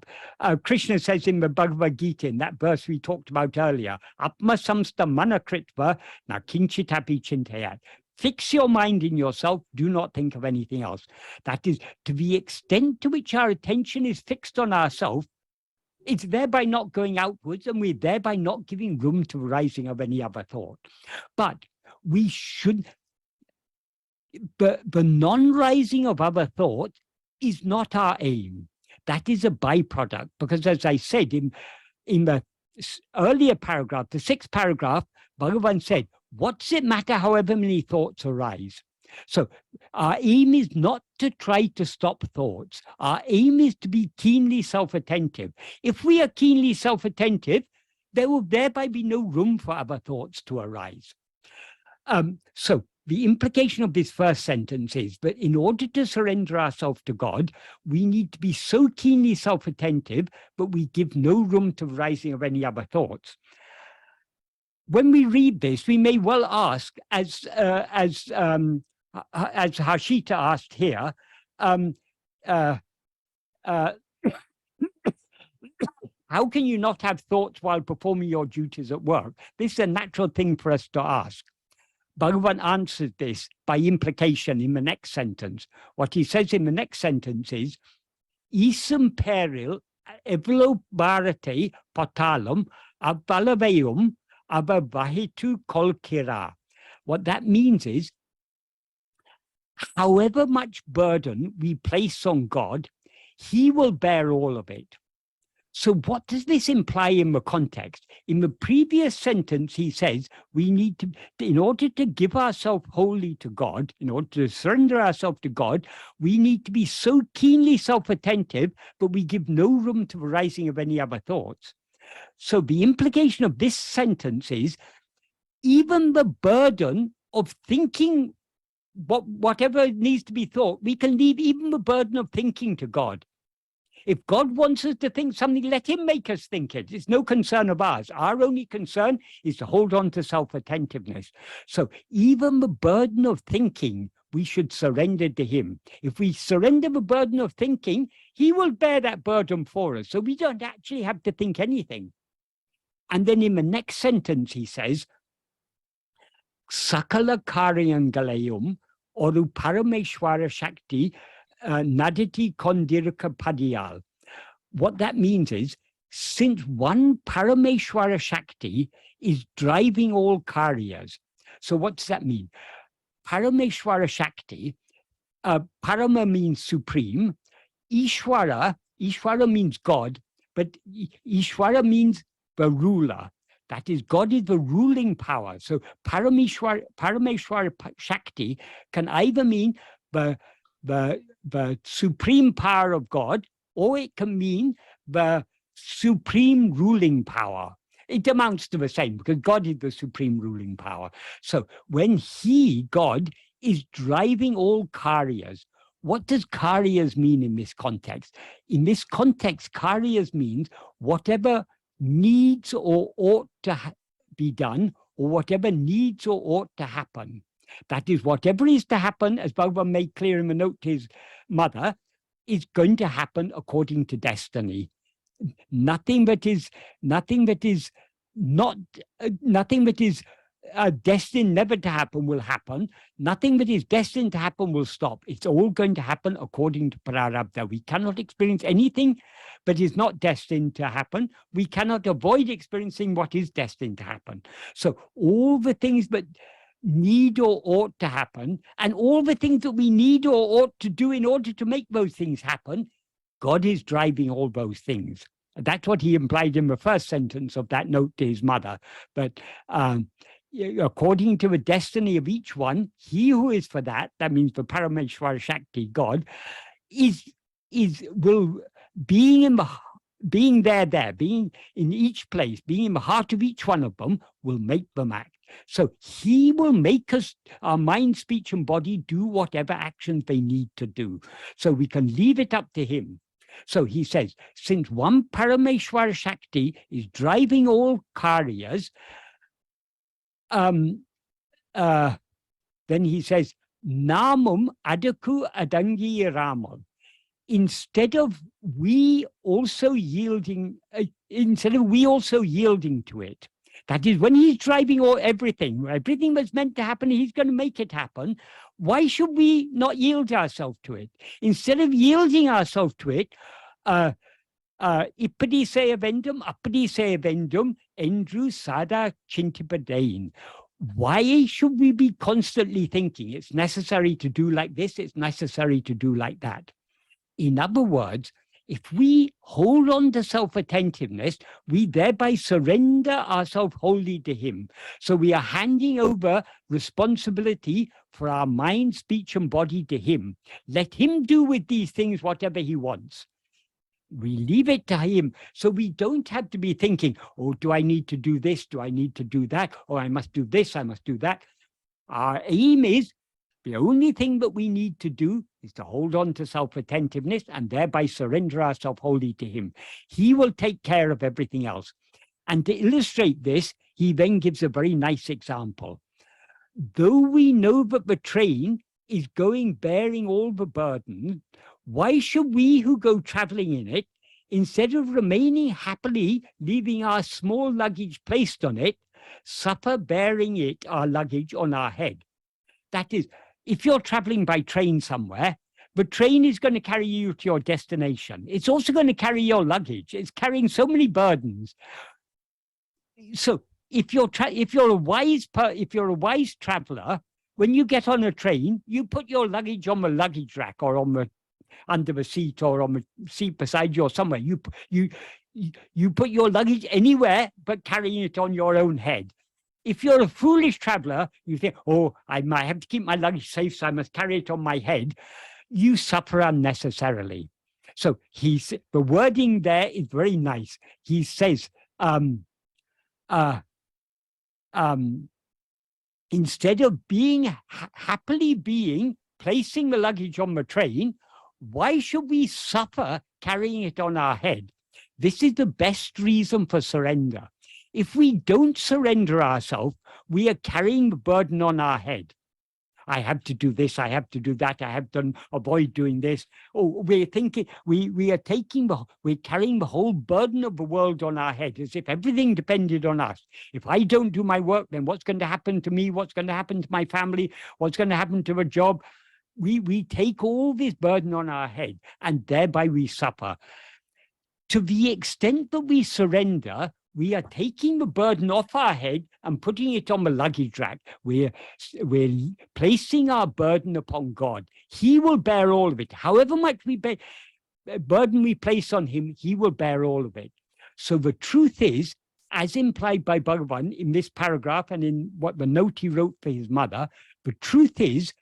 Krishna says in the Bhagavad Gita, in that verse we talked about earlier. Atma samsta manakritva na kinchitapi chintayat. Fix your mind in yourself. Do not think of anything else. That is, to the extent to which our attention is fixed on ourselves, it's thereby not going outwards, and we're thereby not giving room to the rising of any other thought. But we should, the non-rising of other thoughts is not our aim. That is a byproduct, because as I said in the earlier paragraph, the 6th paragraph, Bhagavan said, what does it matter however many thoughts arise? So our aim is not to try to stop thoughts. Our aim is to be keenly self-attentive. If we are keenly self-attentive, there will thereby be no room for other thoughts to arise. So the implication of this first sentence is that in order to surrender ourselves to God, we need to be so keenly self-attentive that we give no room to the rising of any other thoughts. When we read this, we may well ask, as Harshita asked here, how can you not have thoughts while performing your duties at work? This is a natural thing for us to ask. Bhagavan answers this by implication in the next sentence. What he says in the next sentence is, Isam peril evlo bharate patalam abalaveum abavahitu kolkira. What that means is, however much burden we place on God, he will bear all of it. So what does this imply in the context? In the previous sentence, he says we need to, in order to give ourselves wholly to God, in order to surrender ourselves to God, we need to be so keenly self-attentive, but we give no room to the rising of any other thoughts. So the implication of this sentence is, even the burden of thinking whatever needs to be thought, we can leave even the burden of thinking to God. If God wants us to think something, let him make us think it. It's no concern of ours. Our only concern is to hold on to self-attentiveness. So even the burden of thinking, we should surrender to him. If we surrender the burden of thinking, he will bear that burden for us. So we don't actually have to think anything. And then in the next sentence, he says, Sakala Karyangalayum Oru Parameshwara Shakti Naditi Kondiraka Padiyal. What that means is, since one Parameshwara Shakti is driving all karyas. So what does that mean? Parameshwara Shakti, Parama means supreme, Ishwara means God, but Ishwara means the ruler. That is, God is the ruling power. So Parameshwara Shakti can either mean the supreme power of God, or it can mean the supreme ruling power. It amounts to the same, because God is the supreme ruling power. So when God, is driving all karyas, what does karyas mean in this context? In this context, karyas means whatever needs or ought to be done, or whatever needs or ought to happen. That is, whatever is to happen, as Bhagavan made clear in the note to his mother, is going to happen according to destiny. Nothing that is destined never to happen will happen. Nothing that is destined to happen will stop. It's all going to happen according to prarabdha. We cannot experience anything that is not destined to happen. We cannot avoid experiencing what is destined to happen. So all the things that need or ought to happen, and all the things that we need or ought to do in order to make those things happen, God is driving all those things. That's what he implied in the first sentence of that note to his mother. But according to the destiny of each one, he who is for that means the Parameshwara Shakti, God, being in each place, being in the heart of each one of them, will make them act. So he will make us, our mind, speech, and body, do whatever actions they need to do. So we can leave it up to him. So he says, since one Parameshwara Shakti is driving all karyas, then he says, Namum adaku adangi ramam. Instead of we also yielding to it. That is, when he's driving everything that's meant to happen, he's going to make it happen. Why should we not yield ourselves to it? Instead of yielding ourselves to it, Ipadi vendum, endru sada chintipadain. Why should we be constantly thinking it's necessary to do like this, it's necessary to do like that? In other words, if we hold on to self-attentiveness, we thereby surrender ourselves wholly to him. So we are handing over responsibility for our mind, speech, and body to him. Let him do with these things whatever he wants. We leave it to him, so we don't have to be thinking, oh, do I need to do this? Do I need to do that? Or I must do this, I must do that. Our aim is, the only thing that we need to do is to hold on to self-attentiveness and thereby surrender ourselves wholly to him. He will take care of everything else. And to illustrate this, he then gives a very nice example. Though we know that the train is going bearing all the burden, why should we who go traveling in it, instead of remaining happily, leaving our small luggage placed on it, suffer bearing it, our luggage, on our head? That is, if you're traveling by train somewhere, the train is going to carry you to your destination. It's also going to carry your luggage. It's carrying so many burdens. So if you're a wise traveler, when you get on a train, you put your luggage on the luggage rack or on the under the seat or on the seat beside you or somewhere. You put your luggage anywhere but carrying it on your own head. If you're a foolish traveler, you think, oh, I might have to keep my luggage safe, so I must carry it on my head. You suffer unnecessarily. So the wording there is very nice. He says, instead of happily placing the luggage on the train, why should we suffer carrying it on our head? This is the best reason for surrender. If we don't surrender ourselves, we are carrying the burden on our head. I have to do this, I have to do that, avoid doing this. Oh, we're thinking, we're carrying the whole burden of the world on our head, as if everything depended on us. If I don't do my work, then what's going to happen to me? What's going to happen to my family? What's going to happen to a job? We take all this burden on our head, and thereby we suffer. To the extent that we surrender, we are taking the burden off our head and putting it on the luggage rack. We're placing our burden upon God. He will bear all of it. However much burden we place on him, he will bear all of it. So the truth is, as implied by Bhagavan in this paragraph and in what the note he wrote for his mother, the truth is,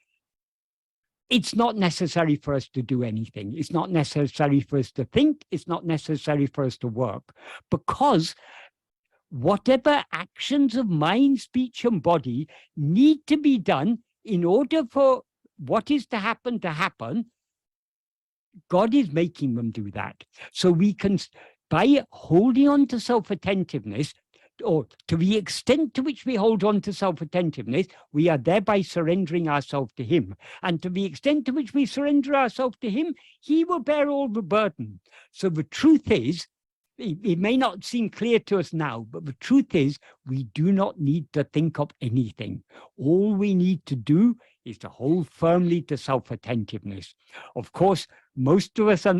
it's not necessary for us to do anything. It's not necessary for us to think. It's not necessary for us to work, because whatever actions of mind, speech, and body need to be done in order for what is to happen, God is making them do that. So we can, by holding on to self-attentiveness, or to the extent to which we hold on to self-attentiveness, we are thereby surrendering ourselves to him. And to the extent to which we surrender ourselves to him, he will bear all the burden. So the truth is, it may not seem clear to us now, but the truth is, we do not need to think of anything. All we need to do is to hold firmly to self-attentiveness. Of course, most of us are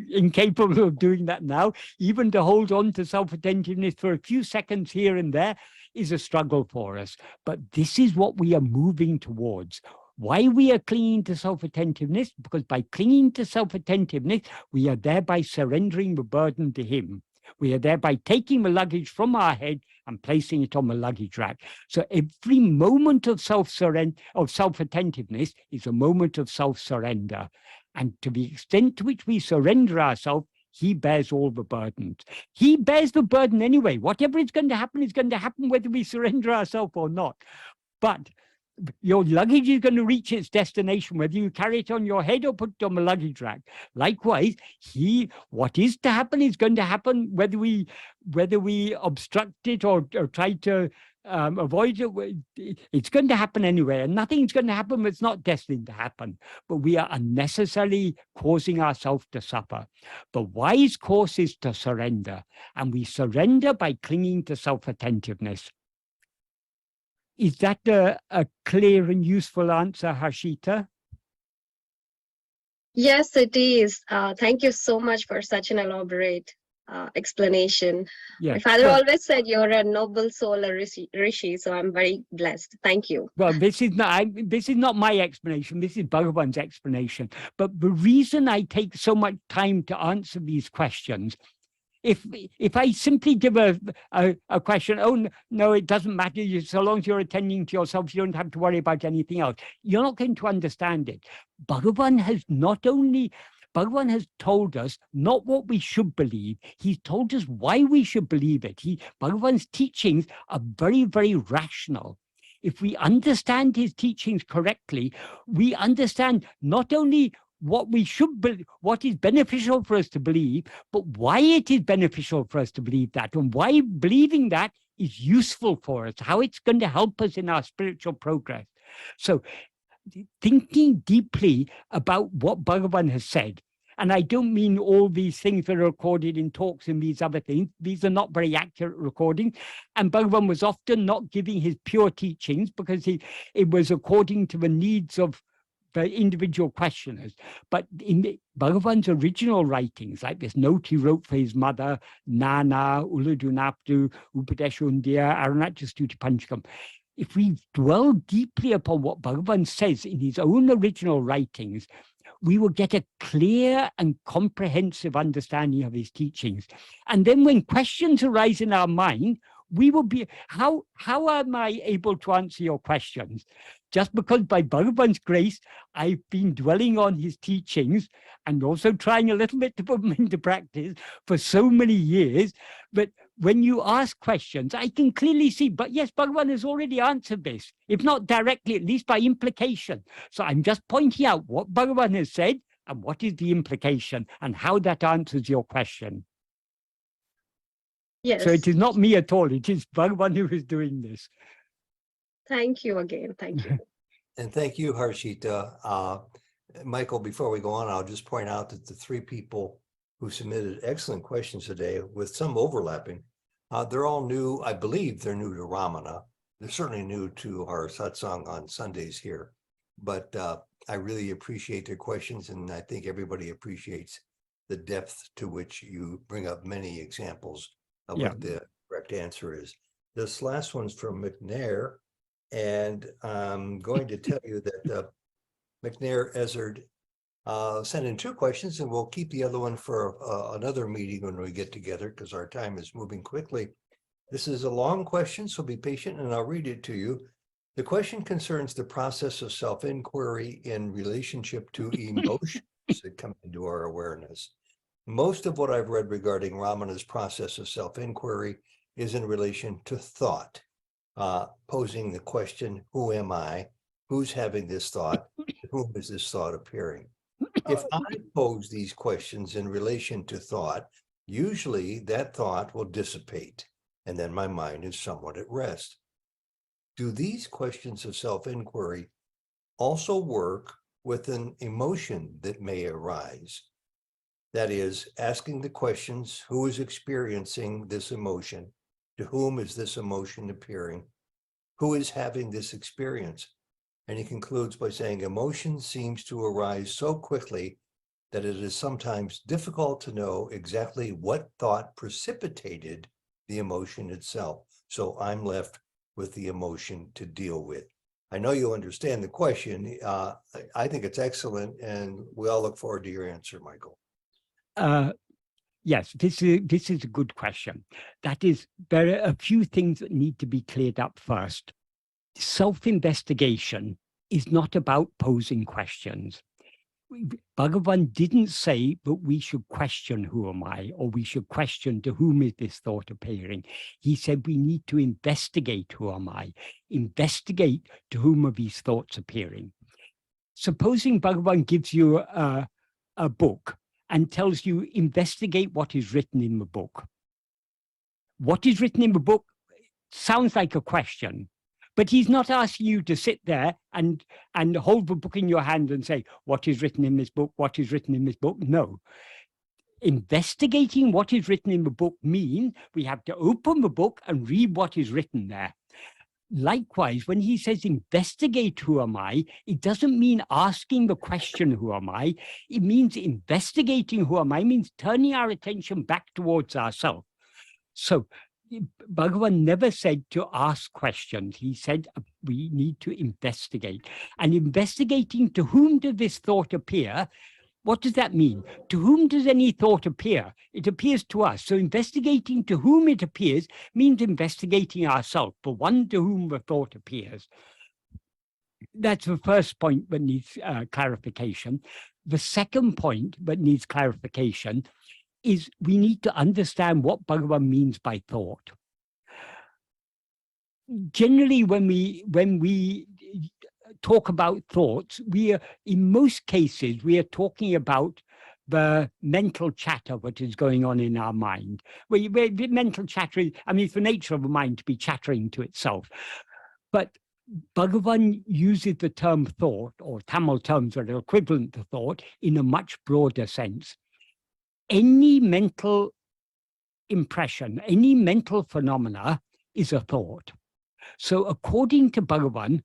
incapable of doing that now. Even to hold on to self-attentiveness for a few seconds here and there is a struggle for us. But this is what we are moving towards. Why we are clinging to self-attentiveness? Because by clinging to self-attentiveness, we are thereby surrendering the burden to him. We are thereby taking the luggage from our head and placing it on the luggage rack. So every moment of self-attentiveness is a moment of self-surrender. And to the extent to which we surrender ourselves, he bears all the burdens. He bears the burden anyway. Whatever is going to happen whether we surrender ourselves or not. But your luggage is going to reach its destination, whether you carry it on your head or put it on the luggage rack. Likewise, what is to happen is going to happen, whether we obstruct it or try to avoid it. It's going to happen anyway, and nothing's going to happen that's not destined to happen. But we are unnecessarily causing ourselves to suffer. The wise course is to surrender, and we surrender by clinging to self-attentiveness. Is that a clear and useful answer, Harshita? Yes, it is. Thank you so much for such an elaborate explanation. Yeah. My father always said you're a noble soul, a rishi, so I'm very blessed. Thank you. Well, this is not my explanation. This is Bhagavan's explanation. But the reason I take so much time to answer these questions, if I simply give a question, oh, no, it doesn't matter. So long as you're attending to yourself, you don't have to worry about anything else. You're not going to understand it. Bhagavan has told us not what we should believe. He's told us why we should believe it. Bhagavan's teachings are very, very rational. If we understand his teachings correctly, we understand not only what is beneficial for us to believe, but why it is beneficial for us to believe that, and why believing that is useful for us, how it's going to help us in our spiritual progress. So thinking deeply about what Bhagavan has said, and I don't mean all these things that are recorded in talks and these other things. These are not very accurate recordings. And Bhagavan was often not giving his pure teachings because it was according to the needs of the individual questioners. But in Bhagavan's original writings, like this note he wrote for his mother, Nana, Uladunaptu, Upadeshundia, Arunachastuti Panchakam, if we dwell deeply upon what Bhagavan says in his own original writings, we will get a clear and comprehensive understanding of his teachings. And then when questions arise in our mind, we will be, how am I able to answer your questions? Just because by Bhagavan's grace, I've been dwelling on his teachings and also trying a little bit to put them into practice for so many years. But when you ask questions, I can clearly see, but yes, Bhagavan has already answered this, if not directly, at least by implication. So I'm just pointing out what Bhagavan has said and what is the implication and how that answers your question. Yes. So it is not me at all. It is Bhagavan who is doing this. Thank you again. Thank you. And thank you, Harshita. Michael, before we go on, I'll just point out that the three people who submitted excellent questions today with some overlapping, they're all new. I believe they're new to Ramana. They're certainly new to our satsang on Sundays here. But I really appreciate their questions, and I think everybody appreciates the depth to which you bring up many examples of what the correct answer is. This last one's from McNair, and I'm going to tell you that McNair Ezard sent in two questions, and we'll keep the other one for another meeting when we get together because our time is moving quickly. This is a long question, so be patient and I'll read it to you. The question concerns the process of self-inquiry in relationship to emotions that come into our awareness. Most of what I've read regarding Ramana's process of self-inquiry is in relation to thought, posing the question, who am I? Who's having this thought? To whom is this thought appearing? If I pose these questions in relation to thought, usually that thought will dissipate, and then my mind is somewhat at rest. Do these questions of self-inquiry also work with an emotion that may arise? That is, asking the questions, who is experiencing this emotion? To whom is this emotion appearing? Who is having this experience? And he concludes by saying, emotion seems to arise so quickly that it is sometimes difficult to know exactly what thought precipitated the emotion itself. So I'm left with the emotion to deal with. I know you understand the question. I think it's excellent, and we all look forward to your answer, Michael. Yes, this is a good question. That is, there are a few things that need to be cleared up first. Self-investigation is not about posing questions. Bhagavan didn't say that we should question who am I, or we should question to whom is this thought appearing. He said we need to investigate who am I, investigate to whom are these thoughts appearing. Supposing Bhagavan gives you a book and tells you investigate what is written in the book. What is written in the book sounds like a question, but he's not asking you to sit there and hold the book in your hand and say, what is written in this book? What is written in this book? No. Investigating what is written in the book means we have to open the book and read what is written there. Likewise, when he says investigate who am I, it doesn't mean asking the question who am I. It means investigating who am I, means turning our attention back towards ourselves. So Bhagavan never said to ask questions. He said we need to investigate. And investigating to whom does this thought appear? What does that mean? To whom does any thought appear? It appears to us. So investigating to whom it appears means investigating ourselves, the one to whom the thought appears. That's the first point that needs clarification. The second point that needs clarification is we need to understand what Bhagavan means by thought. Generally, when we talk about thoughts, in most cases, we are talking about the mental chatter that is going on in our mind. Mental chatter, it's the nature of the mind to be chattering to itself. But Bhagavan uses the term thought, or Tamil terms that are equivalent to thought, in a much broader sense. Any mental impression, any mental phenomena is a thought. So according to Bhagavan,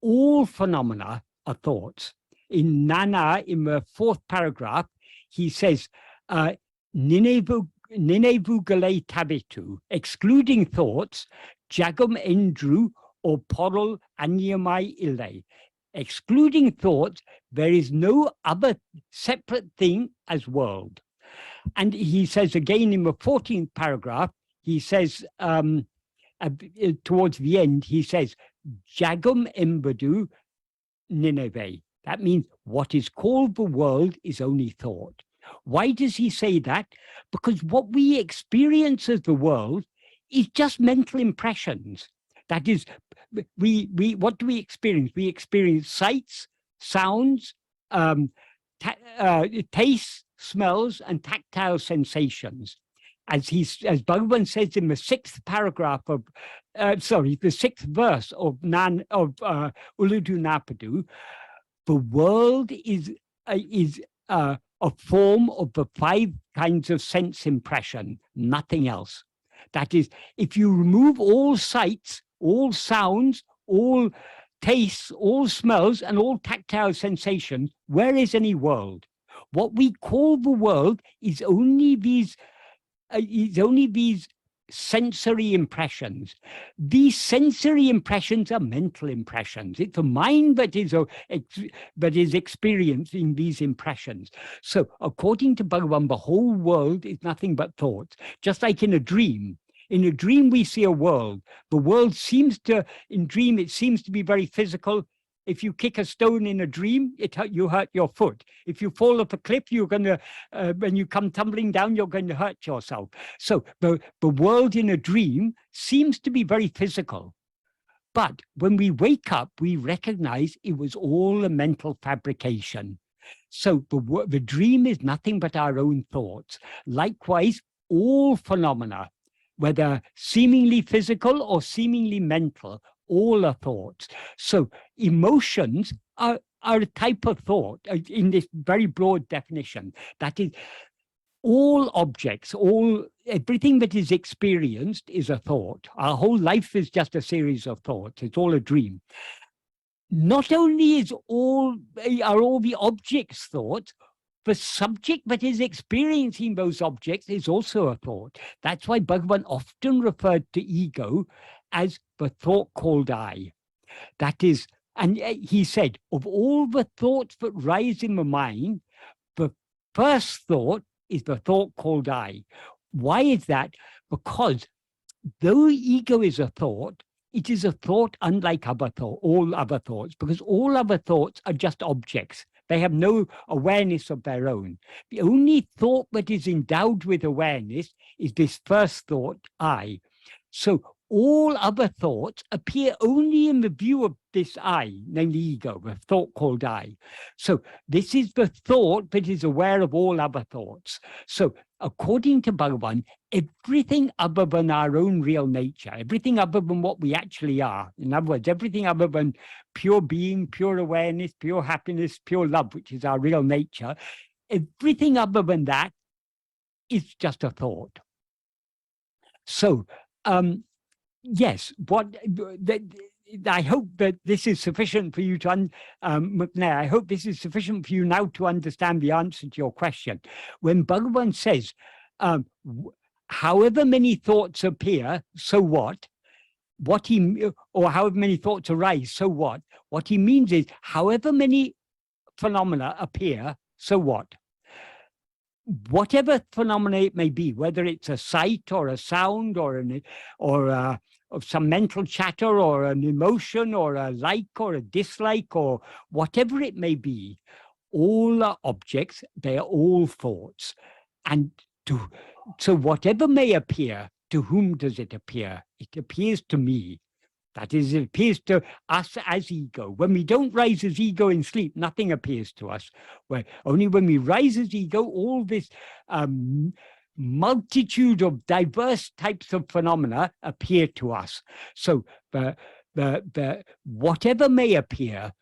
all phenomena are thoughts. In Nana, in the fourth paragraph, he says, Ninevu gale tabitu, excluding thoughts, jagam endru or porol anyamai ile. Excluding thoughts, there is no other separate thing as world. And he says again in the 14th paragraph, he says, towards the end, he says, Jagam embadu Nineveh. That means what is called the world is only thought. Why does he say that? Because what we experience as the world is just mental impressions. That is, what do we experience? We experience sights, sounds, tastes, smells, and tactile sensations. As Bhagavan says in the sixth paragraph of, the sixth verse of Uludu Napadu, the world is a form of the 5 kinds of sense impression, nothing else. That is, if you remove all sights, all sounds, all tastes, all smells, and all tactile sensations, where is any world? What we call the world is only these sensory impressions. These sensory impressions are mental impressions. It's the mind that is experiencing these impressions. So according to Bhagavan, the whole world is nothing but thoughts. Just like in a dream, In a dream, we see a world. The world seems to, in dream, it seems to be very physical. If you kick a stone in a dream, you hurt your foot. If you fall off a cliff, you're going to, when you come tumbling down, you're going to hurt yourself. So the world in a dream seems to be very physical. But when we wake up, we recognize it was all a mental fabrication. So the dream is nothing but our own thoughts. Likewise, all phenomena, whether seemingly physical or seemingly mental, all are thoughts. So emotions are a type of thought in this very broad definition. That is, all objects, everything that is experienced is a thought. Our whole life is just a series of thoughts. It's all a dream. Not only are all the objects thoughts, the subject that is experiencing those objects is also a thought. That's why Bhagavan often referred to ego as the thought called I. That is, and he said, of all the thoughts that rise in the mind, the first thought is the thought called I. Why is that? Because though ego is a thought, it is a thought unlike all other thoughts, because all other thoughts are just objects. They have no awareness of their own. The only thought that is endowed with awareness is this first thought, I. So all other thoughts appear only in the view of this I, namely ego, the thought called I. So this is the thought that is aware of all other thoughts. So according to Bhagavan, everything other than our own real nature, everything other than what we actually are, in other words, everything other than pure being, pure awareness, pure happiness, pure love, which is our real nature, everything other than that is just a thought. So, yes, I hope that this is sufficient for you to, McNair, I hope this is sufficient for you now to understand the answer to your question. When Bhagavan says, however many thoughts appear, so what? Or however many thoughts arise, so what? What he means is, however many phenomena appear, so what? Whatever phenomena it may be, whether it's a sight or a sound or some mental chatter or an emotion or a like or a dislike or whatever it may be, all are objects, they are all thoughts. And so whatever may appear, to whom does it appear? It appears to me. That is, it appears to us as ego. When we don't rise as ego in sleep, nothing appears to us. Only when we rise as ego, all this multitude of diverse types of phenomena appear to us. So whatever may appear,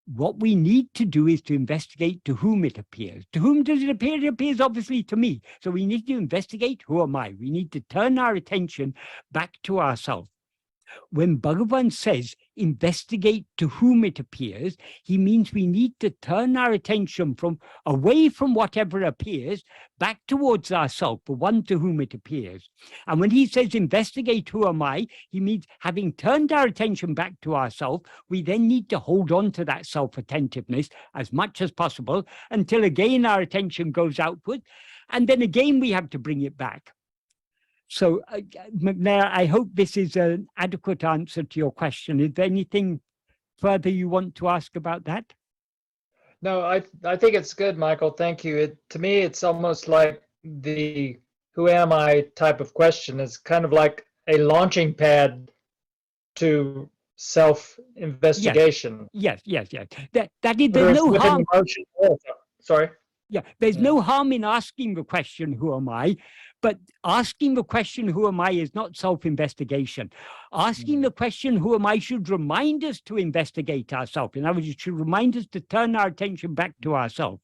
what we need to do is to investigate to whom it appears. To whom does it appear? It appears obviously to me. So we need to investigate, who am I? We need to turn our attention back to ourselves. When Bhagavan says investigate to whom it appears, he means we need to turn our attention away from whatever appears back towards ourselves, the one to whom it appears. And when he says investigate who am I, he means having turned our attention back to ourselves, we then need to hold on to that self-attentiveness as much as possible until again our attention goes outward, and then again we have to bring it back. So, McNair, I hope this is an adequate answer to your question. Is there anything further you want to ask about that? No, I think it's good, Michael. Thank you. To me, it's almost like the who am I type of question is kind of like a launching pad to self-investigation. Yes. That is, there's no harm. Sorry. Yeah, there's no harm in asking the question, who am I? But asking the question, who am I, is not self-investigation. Asking the question, who am I, should remind us to investigate ourselves. In other words, it should remind us to turn our attention back to ourselves.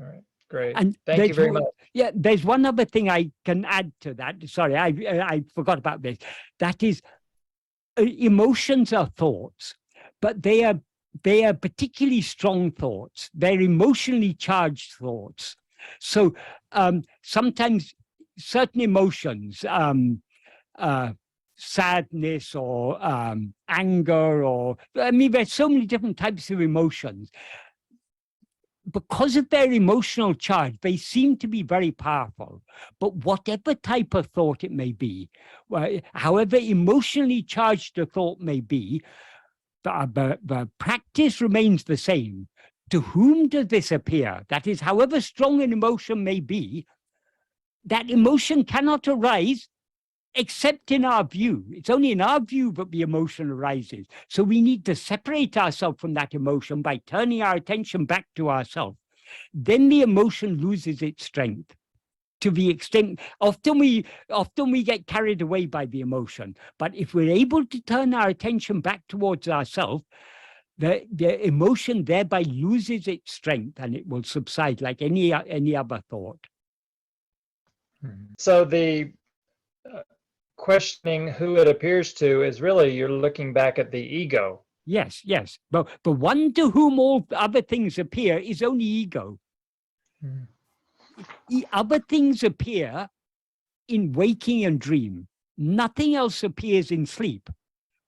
All right, great. And thank you very much. Yeah, there's one other thing I can add to that. Sorry, I forgot about this. That is, emotions are thoughts, but they are particularly strong thoughts. They're emotionally charged thoughts. So sometimes certain emotions, sadness or anger, there's so many different types of emotions. because of their emotional charge, they seem to be very powerful. But whatever type of thought it may be, however emotionally charged the thought may be, the practice remains the same. To whom does this appear? That is, however strong an emotion may be, that emotion cannot arise except in our view. It's only in our view that the emotion arises. So we need to separate ourselves from that emotion by turning our attention back to ourselves. Then the emotion loses its strength. To the extent, often we get carried away by the emotion. But if we're able to turn our attention back towards ourselves, the emotion thereby loses its strength and it will subside like any other thought. So the questioning who it appears to is really you're looking back at the ego. Yes, yes. But the one to whom all other things appear is only ego. Other things appear in waking and dream. Nothing else appears in sleep.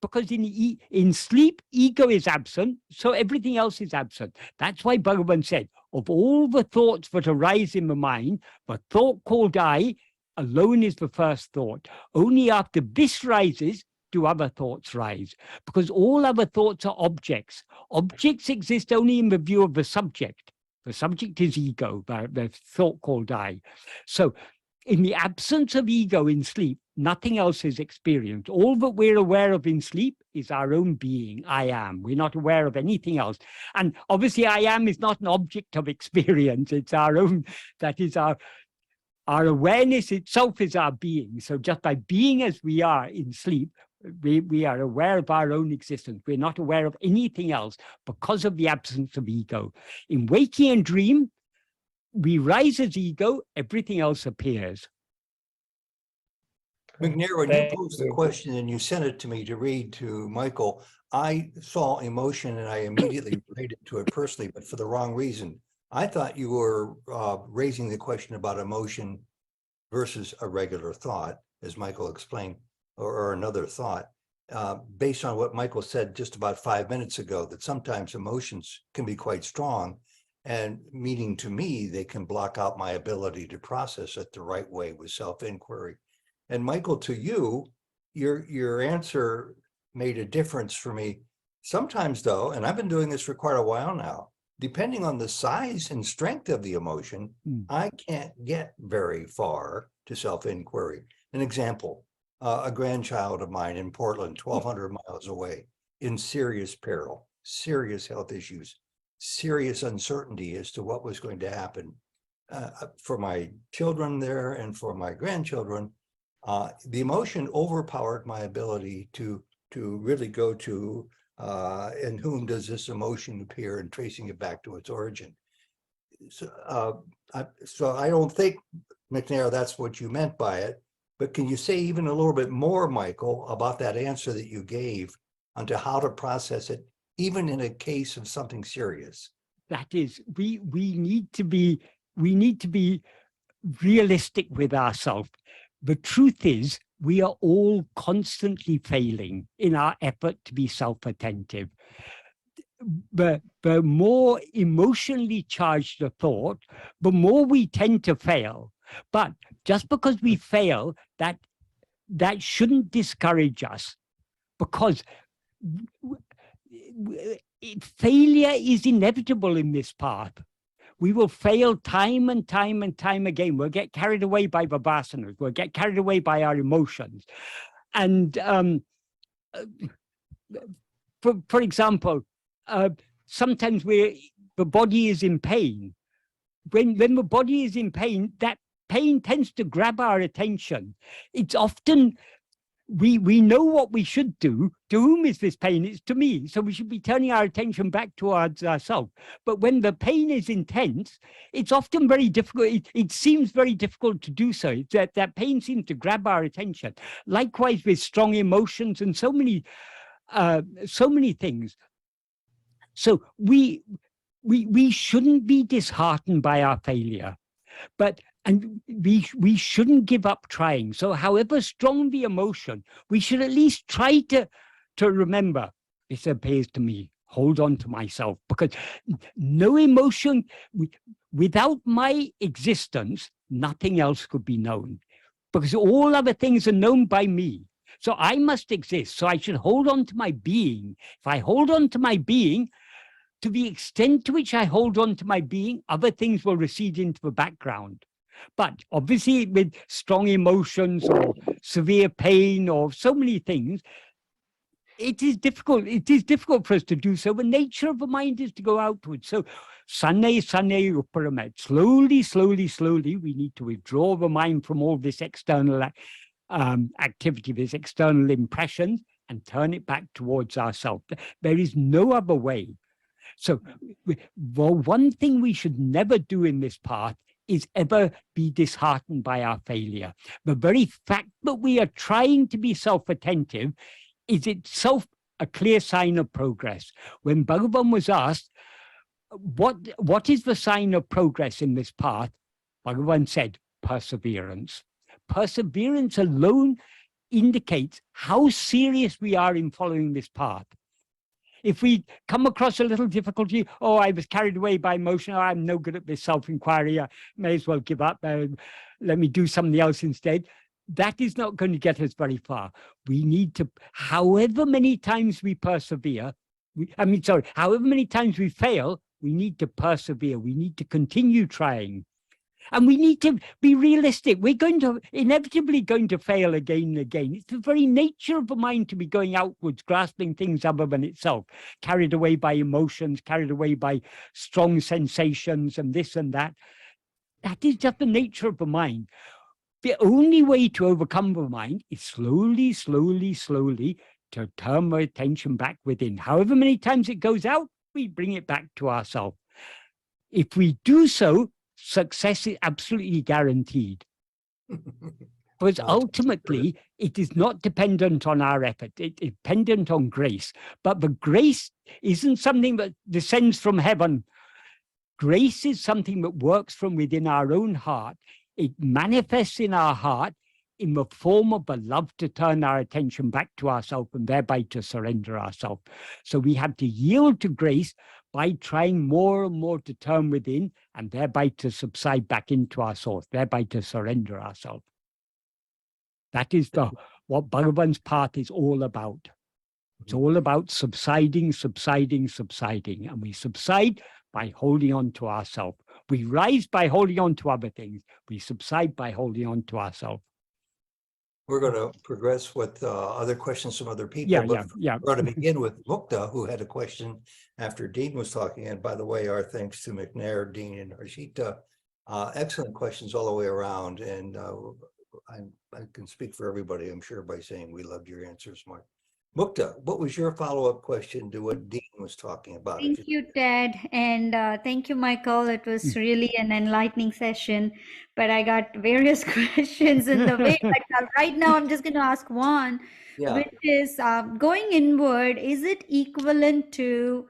Because in sleep, ego is absent, so everything else is absent. That's why Bhagavan said, of all the thoughts that arise in the mind, the thought called I alone is the first thought. Only after this rises do other thoughts rise, because all other thoughts are objects. Objects exist only in the view of the subject. The subject is ego, the thought called I. So in the absence of ego in sleep, nothing else is experienced. All that we're aware of in sleep is our own being, I am. We're not aware of anything else. And obviously I am is not an object of experience. It's our own, that is our awareness itself is our being. So just by being as we are in sleep, we are aware of our own existence. We're not aware of anything else because of the absence of ego. In waking and dream, we rise as ego, everything else appears. McNair, when you posed the question and you sent it to me to read to Michael, I saw emotion and I immediately related to it personally, but for the wrong reason. I thought you were raising the question about emotion versus a regular thought, as Michael explained, or another thought, based on what Michael said just about 5 minutes ago, that sometimes emotions can be quite strong, and meaning to me, they can block out my ability to process it the right way with self-inquiry. And Michael, to you, your answer made a difference for me. Sometimes though, and I've been doing this for quite a while now, depending on the size and strength of the emotion, I can't get very far to self-inquiry. An example, a grandchild of mine in Portland, 1,200 miles away, in serious peril, serious health issues, serious uncertainty as to what was going to happen for my children there and for my grandchildren. The emotion overpowered my ability to really go to in whom does this emotion appear and tracing it back to its origin. So I don't think, McNair, that's what you meant by it, but can you say even a little bit more, Michael, about that answer that you gave onto how to process it, even in a case of something serious? That is, we need to be realistic with ourselves. The truth is, we are all constantly failing in our effort to be self-attentive. The more emotionally charged the thought, the more we tend to fail. But just because we fail, that shouldn't discourage us, because failure is inevitable in this path. We will fail time and time and time again. We'll get carried away by the vasanas. We'll get carried away by our emotions. And for example, sometimes the body is in pain. When the body is in pain, that pain tends to grab our attention. It's often, we know what we should do. To whom is this pain? It's to me. So we should be turning our attention back towards ourselves. But when the pain is intense, it's often very difficult. It seems very difficult to do so. It's that pain seems to grab our attention. Likewise with strong emotions and so many things. So we shouldn't be disheartened by our failure, and we shouldn't give up trying. So however strong the emotion, we should at least try to remember, this appears to me. hold on to myself, because no emotion, without my existence, nothing else could be known, because all other things are known by me. So I must exist. So I should hold on to my being. If I hold on to my being, to the extent to which I hold on to my being, other things will recede into the background. But obviously with strong emotions or severe pain or so many things, it is difficult. It is difficult for us to do so. The nature of the mind is to go outwards. So Sane Uparamet, slowly, slowly, slowly, we need to withdraw the mind from all this external activity, this external impressions, and turn it back towards ourselves. There is no other way. So the one thing we should never do in this path is ever be disheartened by our failure. The very fact that we are trying to be self-attentive is itself a clear sign of progress. When Bhagavan was asked, what is the sign of progress in this path? Bhagavan said, perseverance. Perseverance alone indicates how serious we are in following this path. If we come across a little difficulty, oh, I was carried away by emotion, oh, I'm no good at this self-inquiry, I may as well give up, let me do something else instead. That is not going to get us very far. We need to, however many times we persevere, however many times we fail, we need to persevere. We need to continue trying. And we need to be realistic. We're inevitably going to fail again and again. It's the very nature of the mind to be going outwards, grasping things other than itself, carried away by emotions, carried away by strong sensations and this and that. That is just the nature of the mind. The only way to overcome the mind is slowly, slowly, slowly to turn our attention back within. However many times it goes out, we bring it back to ourselves. If we do so, success is absolutely guaranteed. Because ultimately, it is not dependent on our effort. It's dependent on grace. But the grace isn't something that descends from heaven. Grace is something that works from within our own heart. It manifests in our heart in the form of the love to turn our attention back to ourselves and thereby to surrender ourselves. So we have to yield to grace by trying more and more to turn within and thereby to subside back into our source, thereby to surrender ourselves. That is what Bhagavan's path is all about. It's all about subsiding, subsiding, subsiding. And we subside by holding on to ourselves. We rise by holding on to other things. We subside by holding on to ourselves. We're going to progress with other questions from other people. Yeah. We're going to begin with Mukta, who had a question after Dean was talking. And by the way, our thanks to McNair, Dean, and Harshita. Excellent questions all the way around. And I can speak for everybody, I'm sure, by saying we loved your answers, Mark. Mukta, what was your follow-up question to what Dean was talking about? Thank you, Ted. And thank you, Michael. It was really an enlightening session, but I got various questions in the way. But right now, I'm just going to ask one, which is going inward, is it equivalent to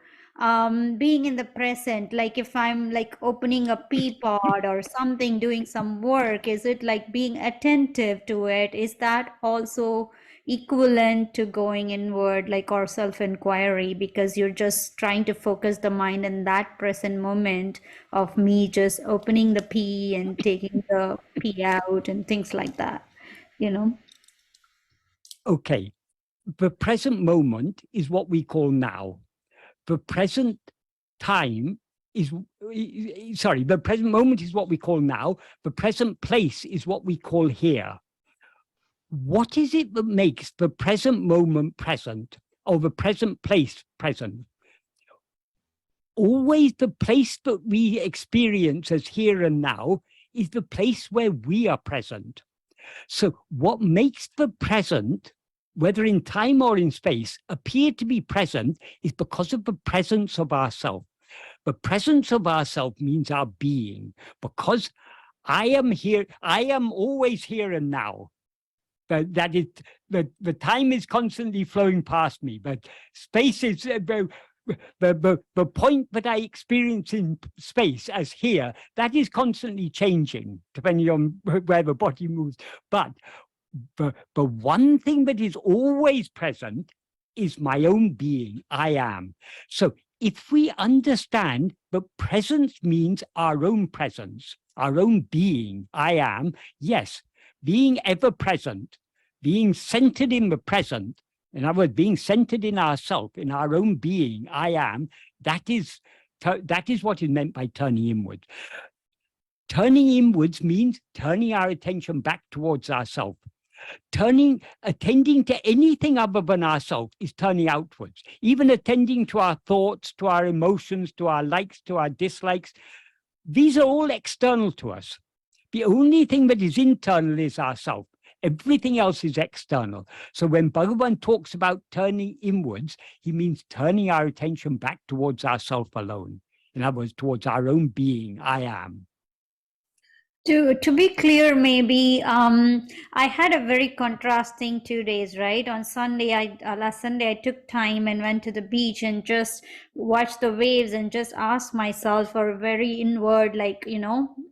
being in the present? Like if I'm like opening a pea pod or something, doing some work, is it like being attentive to it? Is that also equivalent to going inward, like our self-inquiry, because you're just trying to focus the mind in that present moment of me just opening the pea and taking the pea out and things like that, you know? Okay. The present moment is what we call now. The present time is, the present moment is what we call now. The present place is what we call here. What is it that makes the present moment present or the present place present? Always the place that we experience as here and now is the place where we are present. So what makes the present, whether in time or in space, appear to be present is because of the presence of ourself. The presence of ourself means our being. Because I am here, I am always here and now. That is, the time is constantly flowing past me, but space is the point that I experience in space as here, that is constantly changing depending on where the body moves. But the one thing that is always present is my own being, I am. So if we understand that presence means our own presence, our own being, I am, yes, being ever present, being centered in the present, in other words, being centered in ourself, in our own being, I am, that is what is meant by turning inward. Turning inwards means turning our attention back towards ourselves. Attending to anything other than ourselves is turning outwards. Even attending to our thoughts, to our emotions, to our likes, to our dislikes, these are all external to us. The only thing that is internal is ourself. Everything else is external. So when Bhagavan talks about turning inwards, he means turning our attention back towards ourself alone. In other words, towards our own being, I am. To be clear, maybe I had a very contrasting 2 days, right? On Sunday, last Sunday, I took time and went to the beach and just watched the waves and just asked myself for a very inward, like,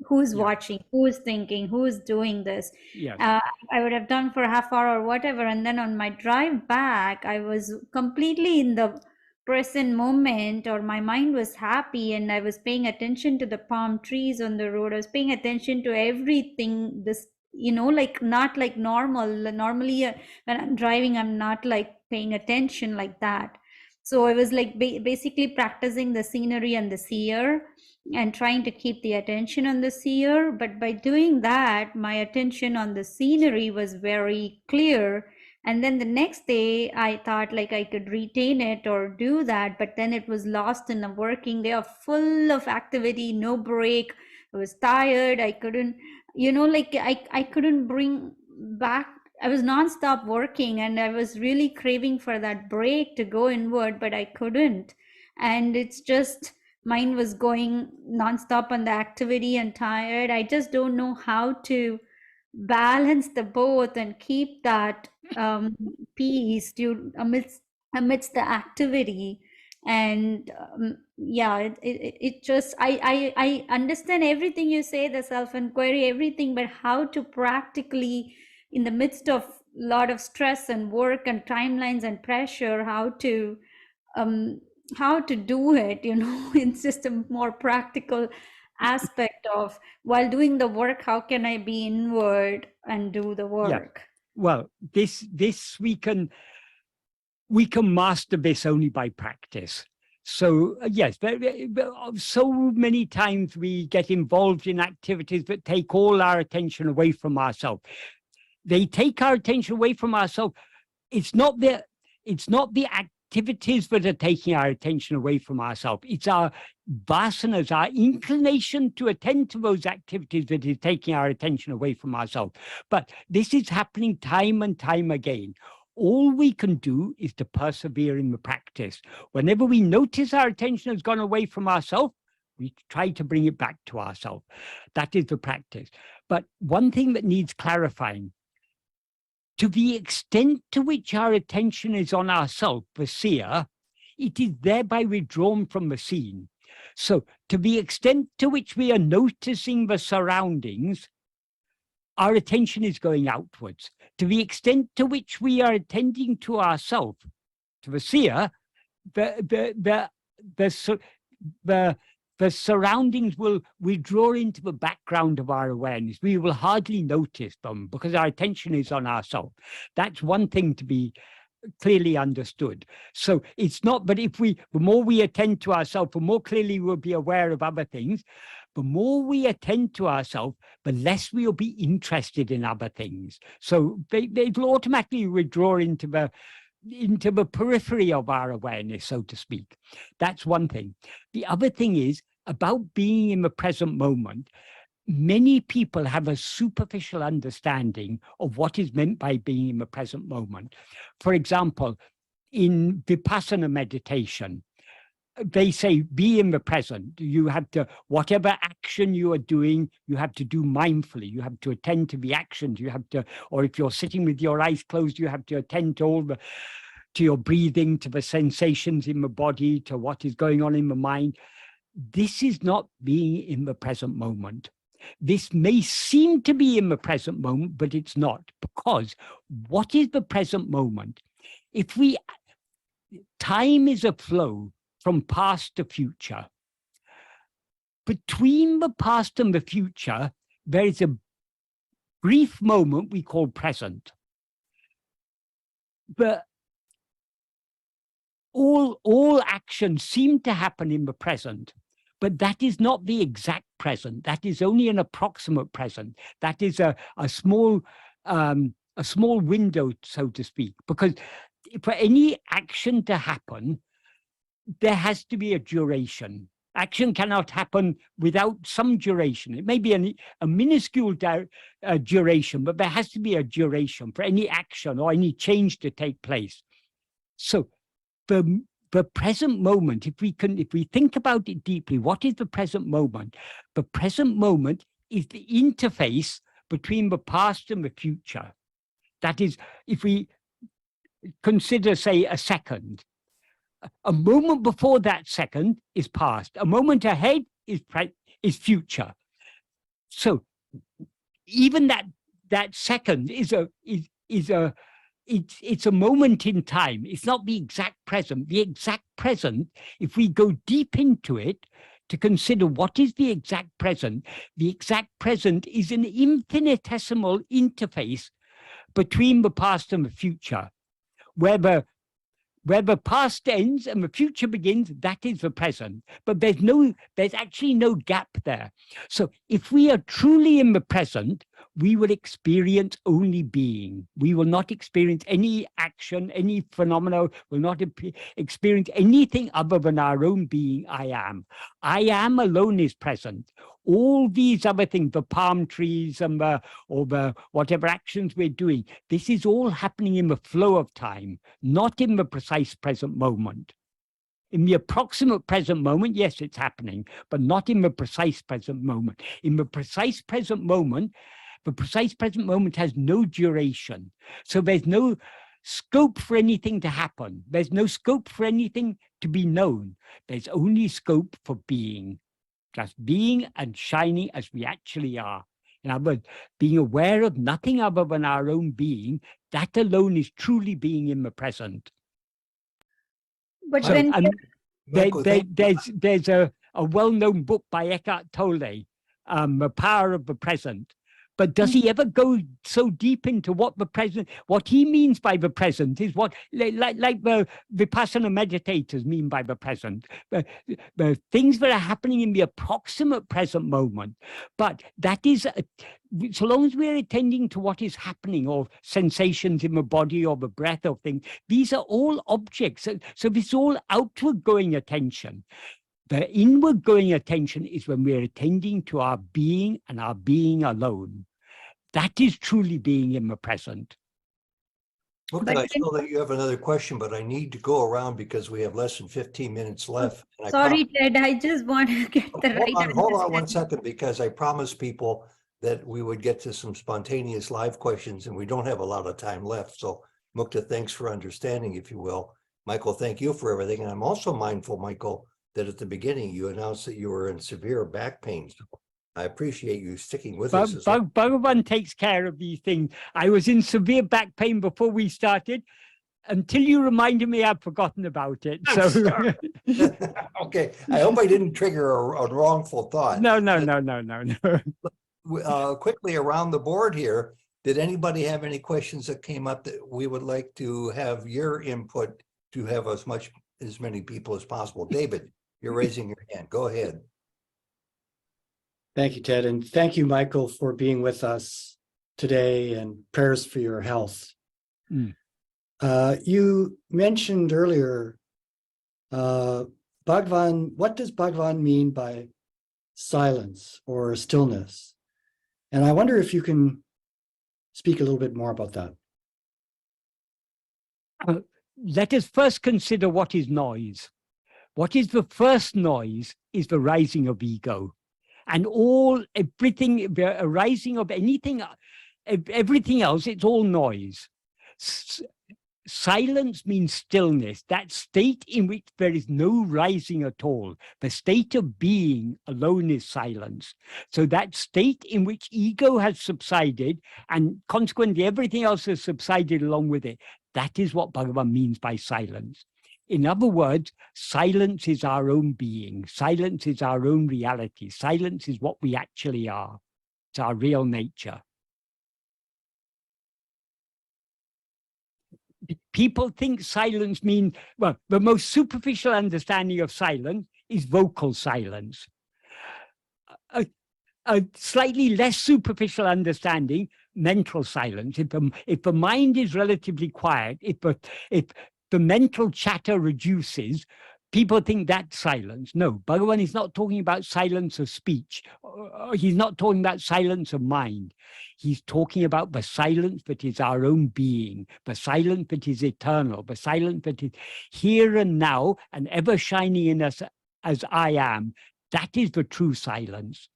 who's watching, who's thinking, who's doing this. Yes. I would have done for a half hour or whatever. And then on my drive back, I was completely in the present moment, or my mind was happy and I was paying attention to the palm trees on the road. I was paying attention to everything, this, like not like normally when I'm driving, I'm not like paying attention like that. So I was like basically practicing the scenery and the seer and trying to keep the attention on the seer. But by doing that, my attention on the scenery was very clear. And then the next day, I thought like I could retain it or do that, but then it was lost in a working day of full of activity, no break. I was tired. I couldn't, I couldn't bring back. I was nonstop working and I was really craving for that break to go inward, but I couldn't. And it's just, mine was going nonstop on the activity and tired. I just don't know how to balance the both and keep that peace amidst the activity. And it just I understand everything you say, the self-inquiry, everything, but how to practically, in the midst of a lot of stress and work and timelines and pressure, how to do it, it's just a more practical aspect of, while doing the work, how can I be inward and do the work? Well, this we can master this only by practice. So yes, so many times we get involved in activities that take all our attention away from ourselves. They take our attention away from ourselves. It's not the activities that are taking our attention away from ourselves. It's our vasanas, our inclination to attend to those activities that is taking our attention away from ourselves. But this is happening time and time again. All we can do is to persevere in the practice. Whenever we notice our attention has gone away from ourselves, we try to bring it back to ourselves. That is the practice. But one thing that needs clarifying, to the extent to which our attention is on ourselves, the seer, it is thereby withdrawn from the scene. So to the extent to which we are noticing the surroundings, our attention is going outwards. To the extent to which we are attending to ourselves, to the seer, the surroundings will withdraw into the background of our awareness. We will hardly notice them because our attention is on ourselves. That's one thing to be clearly understood. So it's not, but the more we attend to ourselves, the more clearly we'll be aware of other things. The more we attend to ourselves, the less we'll be interested in other things. So they'll automatically withdraw into the periphery of our awareness, so to speak. That's one thing. The other thing is about being in the present moment. Many people have a superficial understanding of what is meant by being in the present moment. For example, in Vipassana meditation, they say, be in the present. You have to, whatever action you are doing, you have to do mindfully. You have to attend to the actions. You have to, or if you're sitting with your eyes closed, you have to attend to to your breathing, to the sensations in the body, to what is going on in the mind. This is not being in the present moment. This may seem to be in the present moment, but it's not, because what is the present moment? If we time is a flow from past to future. Between the past and the future, there is a brief moment we call present. But all actions seem to happen in the present, but that is not the exact present. That is only an approximate present. That is a small window, so to speak, because for any action to happen, there has to be a duration. Action cannot happen without some duration. It may be a minuscule duration, but there has to be a duration for any action or any change to take place. So the present moment, if we think about it deeply, what is the present moment? The present moment is the interface between the past and the future. That is, if we consider, say, a second, a moment before that second is past. A moment ahead is future. So even that second it's a moment in time. It's not the exact present. The exact present, if we go deep into it to consider what is the exact present is an infinitesimal interface between the past and the future, where the past ends and the future begins. That is the present, but there's actually no gap there. So if we are truly in the present, we will experience only being. We will not experience any action, any phenomena, will not experience anything other than our own being. I am. I am alone is present. All these other things, the palm trees and the whatever actions we're doing, this is all happening in the flow of time, not in the precise present moment. In the approximate present moment, yes, it's happening, but not in the precise present moment. In the precise present moment, the precise present moment has no duration. So there's no scope for anything to happen. There's no scope for anything to be known. There's only scope for being. Just being and shining as we actually are. In other words, being aware of nothing other than our own being, that alone is truly being in the present. But So, when there's a well-known book by Eckhart Tolle, The Power of the Present. But does he ever go so deep into what he means by the present is what, like the Vipassana meditators mean by the present, the things that are happening in the approximate present moment. But that is, so long as we're attending to what is happening, or sensations in the body or the breath of things, these are all objects. So this is all outward going attention. The inward going attention is when we're attending to our being and our being alone. That is truly being in the present. Okay, I know that you have another question, but I need to go around because we have less than 15 minutes left. And sorry, Ted, I just want to get the right hold on one understanding. second, because I promised people that we would get to some spontaneous live questions, and we don't have a lot of time left. So Mukta, thanks for understanding, if you will. Michael, thank you for everything. And I'm also mindful, Michael, that at the beginning you announced that you were in severe back pain. So I appreciate you sticking with us. Bhagavan takes care of these things. I was in severe back pain before we started. Until you reminded me, I've forgotten about it. So Okay, I hope I didn't trigger a wrongful thought. No. Quickly around the board here, did anybody have any questions that came up that we would like to have your input to have as many people as possible? David, you're raising your hand. Go ahead. Thank you, Ted, and thank you, Michael, for being with us today, and prayers for your health. You mentioned earlier, Bhagavan, what does Bhagavan mean by silence or stillness? And I wonder if you can speak a little bit more about that. Let us first consider what is noise. What is the first noise is the rising of ego. And everything, the arising of anything, everything else, it's all noise. Silence means stillness, that state in which there is no rising at all. The state of being alone is silence. So that state in which ego has subsided, and consequently everything else has subsided along with it, that is what Bhagavan means by silence. In other words, silence is our own being. Silence is our own reality. Silence is what we actually are. It's our real nature. People think silence means, well, the most superficial understanding of silence is vocal silence. A slightly less superficial understanding, mental silence. If the mind is relatively quiet, if the mental chatter reduces, people think that's silence. No, Bhagavan is not talking about silence of speech. He's not talking about silence of mind. He's talking about the silence that is our own being, the silence that is eternal, the silence that is here and now and ever shining in us as I am. That is the true silence.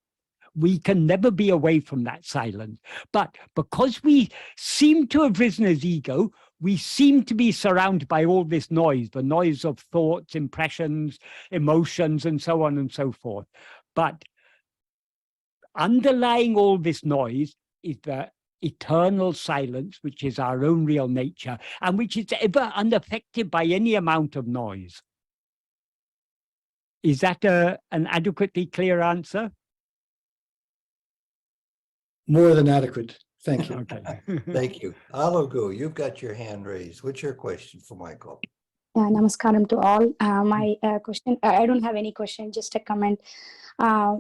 We can never be away from that silence. But because we seem to have risen as ego, we seem to be surrounded by all this noise, the noise of thoughts, impressions, emotions, and so on and so forth. But underlying all this noise is the eternal silence, which is our own real nature, and which is ever unaffected by any amount of noise. Is that an adequately clear answer? More than adequate. Thank you. Okay. Thank you. Alagu, you've got your hand raised. What's your question for Michael? Namaskaram to all. My question, I don't have any question, just a comment.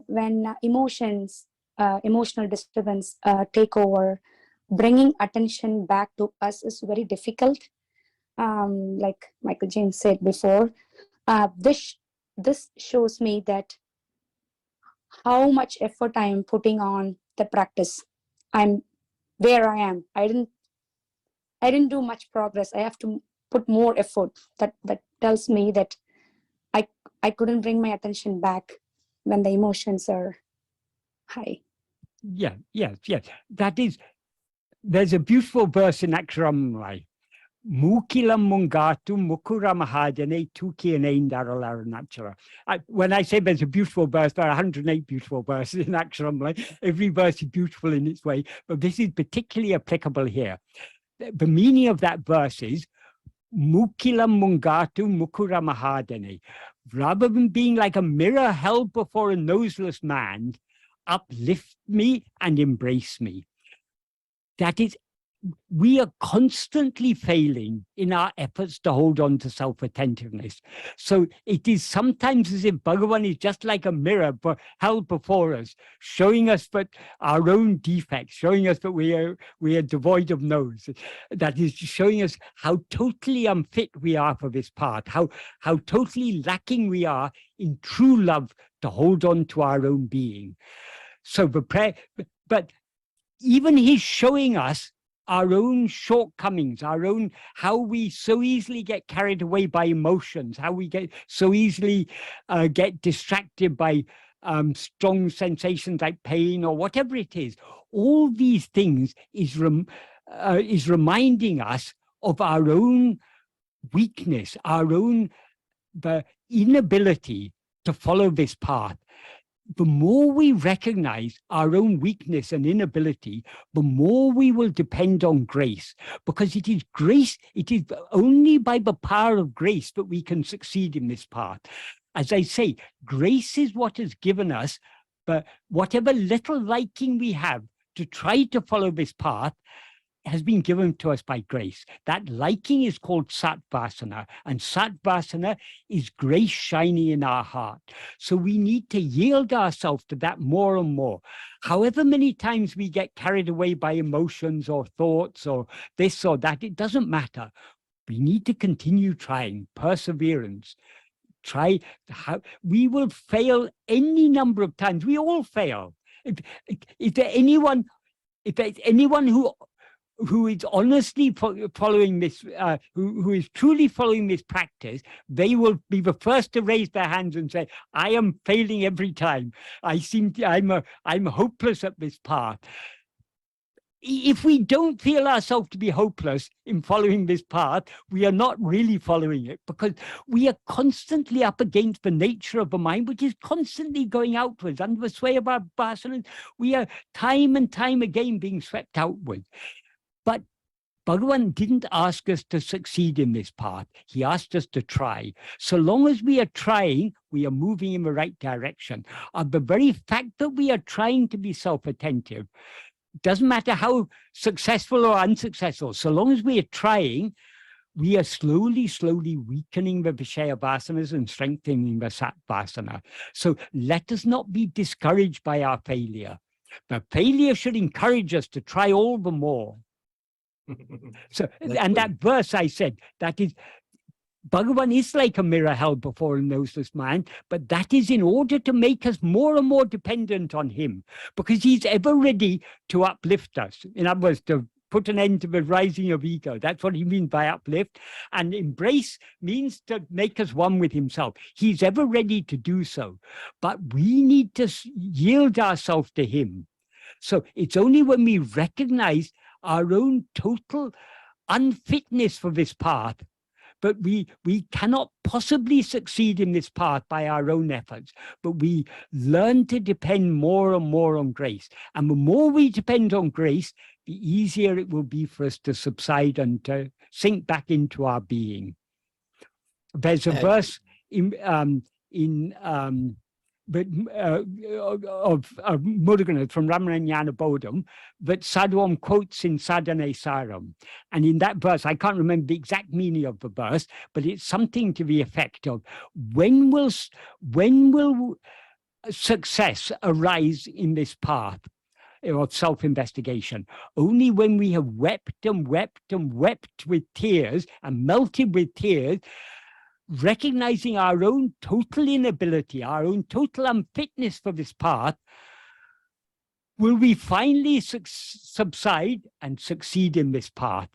When emotional disturbance take over, bringing attention back to us is very difficult. Like Michael James said before, this shows me that how much effort I am putting on the practice. I'm where I am. I didn't do much progress. I have to put more effort. That tells me that I couldn't bring my attention back when the emotions are high. Yeah, yes. That is, there's a beautiful verse in Aksharamlai. Mukilam mungatu mukura mahadane tukiane daralaranachara. When I say there's a beautiful verse, there are 108 beautiful verses in Aksharamlai. Every verse is beautiful in its way, but this is particularly applicable here. The meaning of that verse is Mukilam mungatu mukura mahadane. Rather than being like a mirror held before a noseless man, uplift me and embrace me. That is, we are constantly failing in our efforts to hold on to self-attentiveness. So it is sometimes as if Bhagavan is just like a mirror held before us, showing us but our own defects, showing us that we are devoid of nose. That is showing us how totally unfit we are for this path, how totally lacking we are in true love to hold on to our own being. So the prayer, but even he's showing us our own shortcomings, our own, how we so easily get carried away by emotions, how we get so easily get distracted by strong sensations like pain or whatever it is. All these things is reminding us of our own weakness, our own the inability to follow this path. The more we recognize our own weakness and inability, the more we will depend on grace, because it is grace, it is only by the power of grace that we can succeed in this path. As I say, grace is what has given us, but whatever little liking we have to try to follow this path has been given to us by grace. That liking is called satvasana, and satvasana is grace shining in our heart. So we need to yield ourselves to that more and more. However many times we get carried away by emotions or thoughts or this or that, it doesn't matter. We need to continue trying, perseverance. We will fail any number of times. We all fail. If there's anyone who is honestly following this, who is truly following this practice, they will be the first to raise their hands and say, I am failing every time. I'm hopeless at this path. If we don't feel ourselves to be hopeless in following this path, we are not really following it, because we are constantly up against the nature of the mind, which is constantly going outwards. Under the sway of our vasanas, we are time and time again being swept outwards. But Bhagavan didn't ask us to succeed in this path. He asked us to try. So long as we are trying, we are moving in the right direction. The very fact that we are trying to be self-attentive, doesn't matter how successful or unsuccessful, so long as we are trying, we are slowly weakening the Vishaya vasanas and strengthening the Satvasana. So let us not be discouraged by our failure. The failure should encourage us to try all the more. So, and that verse I said, that is, Bhagavan is like a mirror held before a noseless mind, but that is in order to make us more and more dependent on him, because he's ever ready to uplift us. In other words, to put an end to the rising of ego. That's what he means by uplift. And embrace means to make us one with himself. He's ever ready to do so, but we need to yield ourselves to him. So it's only when we recognize our own total unfitness for this path, but we cannot possibly succeed in this path by our own efforts, but we learn to depend more and more on grace. And the more we depend on grace, the easier it will be for us to subside and to sink back into our being. There's a verse of Murugan from Ramananyana Bodham that Sadhvam quotes in Sadhana Saram. And in that verse, I can't remember the exact meaning of the verse, but it's something to the effect of, when will success arise in this path of self-investigation? Only when we have wept and wept and wept with tears and melted with tears, recognizing our own total inability, our own total unfitness for this path, will we finally subside and succeed in this path.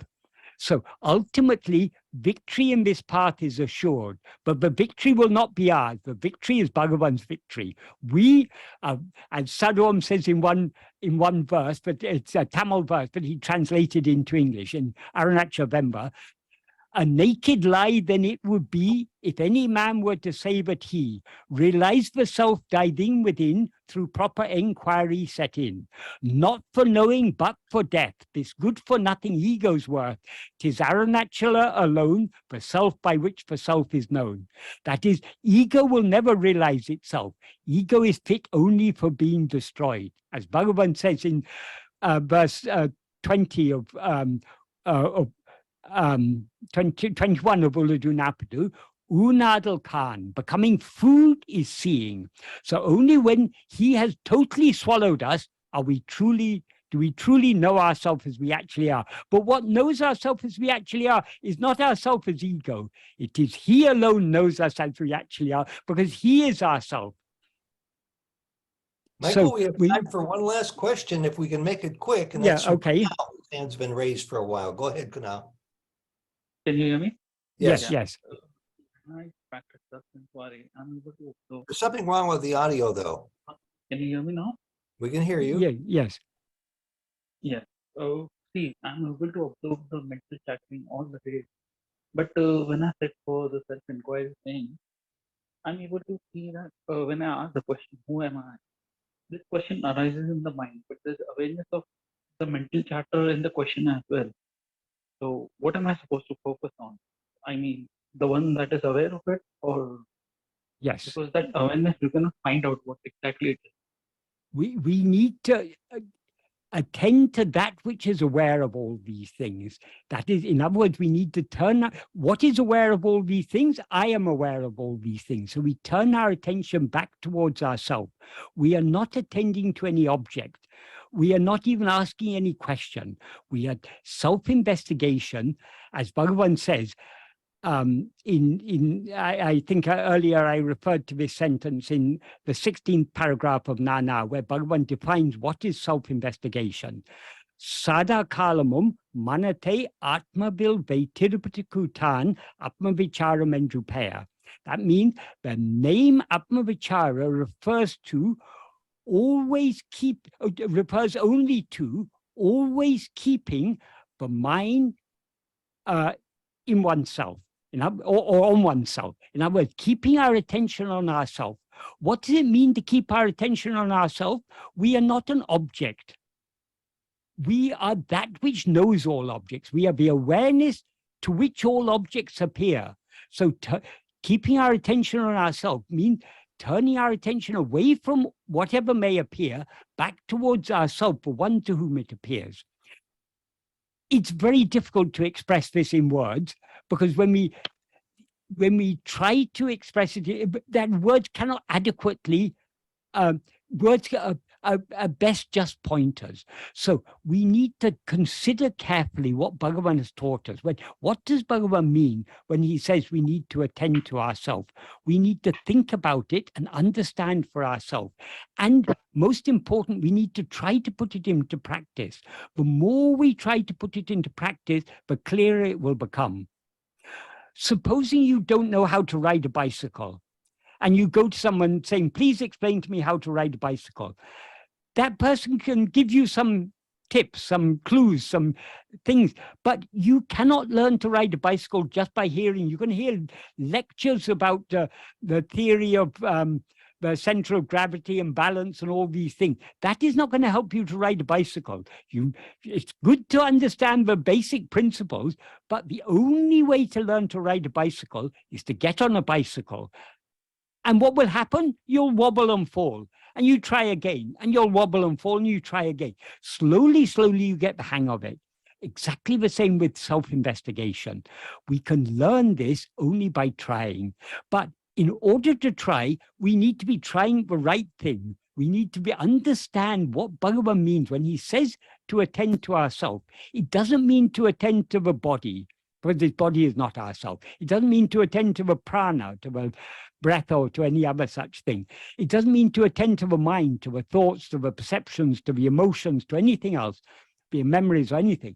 So ultimately, victory in this path is assured, but the victory will not be ours. The victory is Bhagavan's victory. We, as Sadhvam says in one verse, but it's a Tamil verse, but he translated into English in Arunachal Vemba, a naked lie then it would be if any man were to say that he realized the self diving within through proper enquiry set in, not for knowing but for death, this good for nothing ego's worth, 'tis Arunachala alone, the self by which the self is known. That is, ego will never realize itself. Ego is fit only for being destroyed. As Bhagavan says in verse 20 of 21 of Uladu Napadu, Unadal Khan, becoming food is seeing. So only when he has totally swallowed us do we truly know ourselves as we actually are. But what knows ourselves as we actually are is not ourselves as ego. It is he alone knows us as we actually are, because he is ourself. Michael, So we have time for one last question, if we can make it quick. And yeah, that's from okay. Kunal, whose hand's been raised for a while. Go ahead, Kunal. Can you hear me? Yes, yes. I practice self-enquiry. I'm able to observe. There's something wrong with the audio, though. Can you hear me now? We can hear you. Yeah, yes. Yes. See, I'm able to observe the mental chattering all the day. But when I sit for the self-enquiry thing, I'm able to see that when I ask the question, who am I? This question arises in the mind, but there's awareness of the mental chatter in the question as well. So what am I supposed to focus on? I mean, the one that is aware of it, or Yes. because that awareness, you cannot find out what exactly it is. We need to attend to that which is aware of all these things. That is, in other words, we need to turn, what is aware of all these things? I am aware of all these things. So we turn our attention back towards ourselves. We are not attending to any object. We are not even asking any question. We are self-investigation, as Bhagavan says. I think earlier I referred to this sentence in the 16th paragraph of Nana, where Bhagavan defines what is self-investigation. Sada kalamum manate atma-vil vetirupatikutan atma-vichara mendrupaya. That means the name Atma-vichara refers only to always keeping the mind in oneself. Or on oneself. In other words, keeping our attention on ourselves. What does it mean to keep our attention on ourselves? We are not an object. We are that which knows all objects. We are the awareness to which all objects appear. So keeping our attention on ourselves means turning our attention away from whatever may appear back towards ourselves, the one to whom it appears. It's very difficult to express this in words, because when we try to express it, that words cannot adequately, words are best just pointers. So we need to consider carefully what Bhagavan has taught us. What does Bhagavan mean when he says we need to attend to ourselves? We need to think about it and understand for ourselves. And most important, we need to try to put it into practice. The more we try to put it into practice, the clearer it will become. Supposing you don't know how to ride a bicycle, and you go to someone saying, please explain to me how to ride a bicycle. That person can give you some tips, some clues, some things, but you cannot learn to ride a bicycle just by hearing. You can hear lectures about the theory of the center of gravity and balance and all these things. That is not going to help you to ride a bicycle. It's good to understand the basic principles, but the only way to learn to ride a bicycle is to get on a bicycle. And what will happen? You'll wobble and fall. And you try again. And you'll wobble and fall and you try again. Slowly, slowly you get the hang of it. Exactly the same with self-investigation. We can learn this only by trying. But in order to try, we need to be trying the right thing. We need to understand what Bhagavan means when he says to attend to ourselves. It doesn't mean to attend to the body, because this body is not ourself. It doesn't mean to attend to the prana, to the breath, or to any other such thing. It doesn't mean to attend to the mind, to the thoughts, to the perceptions, to the emotions, to anything else, be it memories or anything.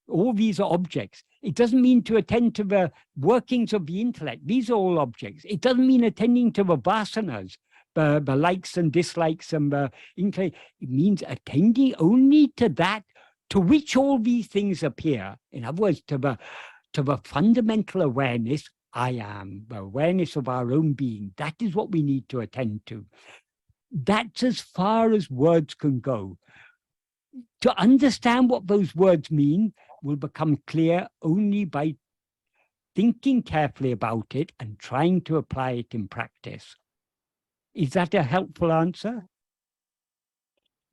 All these are objects. It doesn't mean to attend to the workings of the intellect. These are all objects. It doesn't mean attending to the vasanas, the likes and dislikes and the intellect. It means attending only to that to which all these things appear. In other words, to the fundamental awareness, I am, the awareness of our own being. That is what we need to attend to. That's as far as words can go. To understand what those words mean will become clear only by thinking carefully about it and trying to apply it in practice. Is that a helpful answer?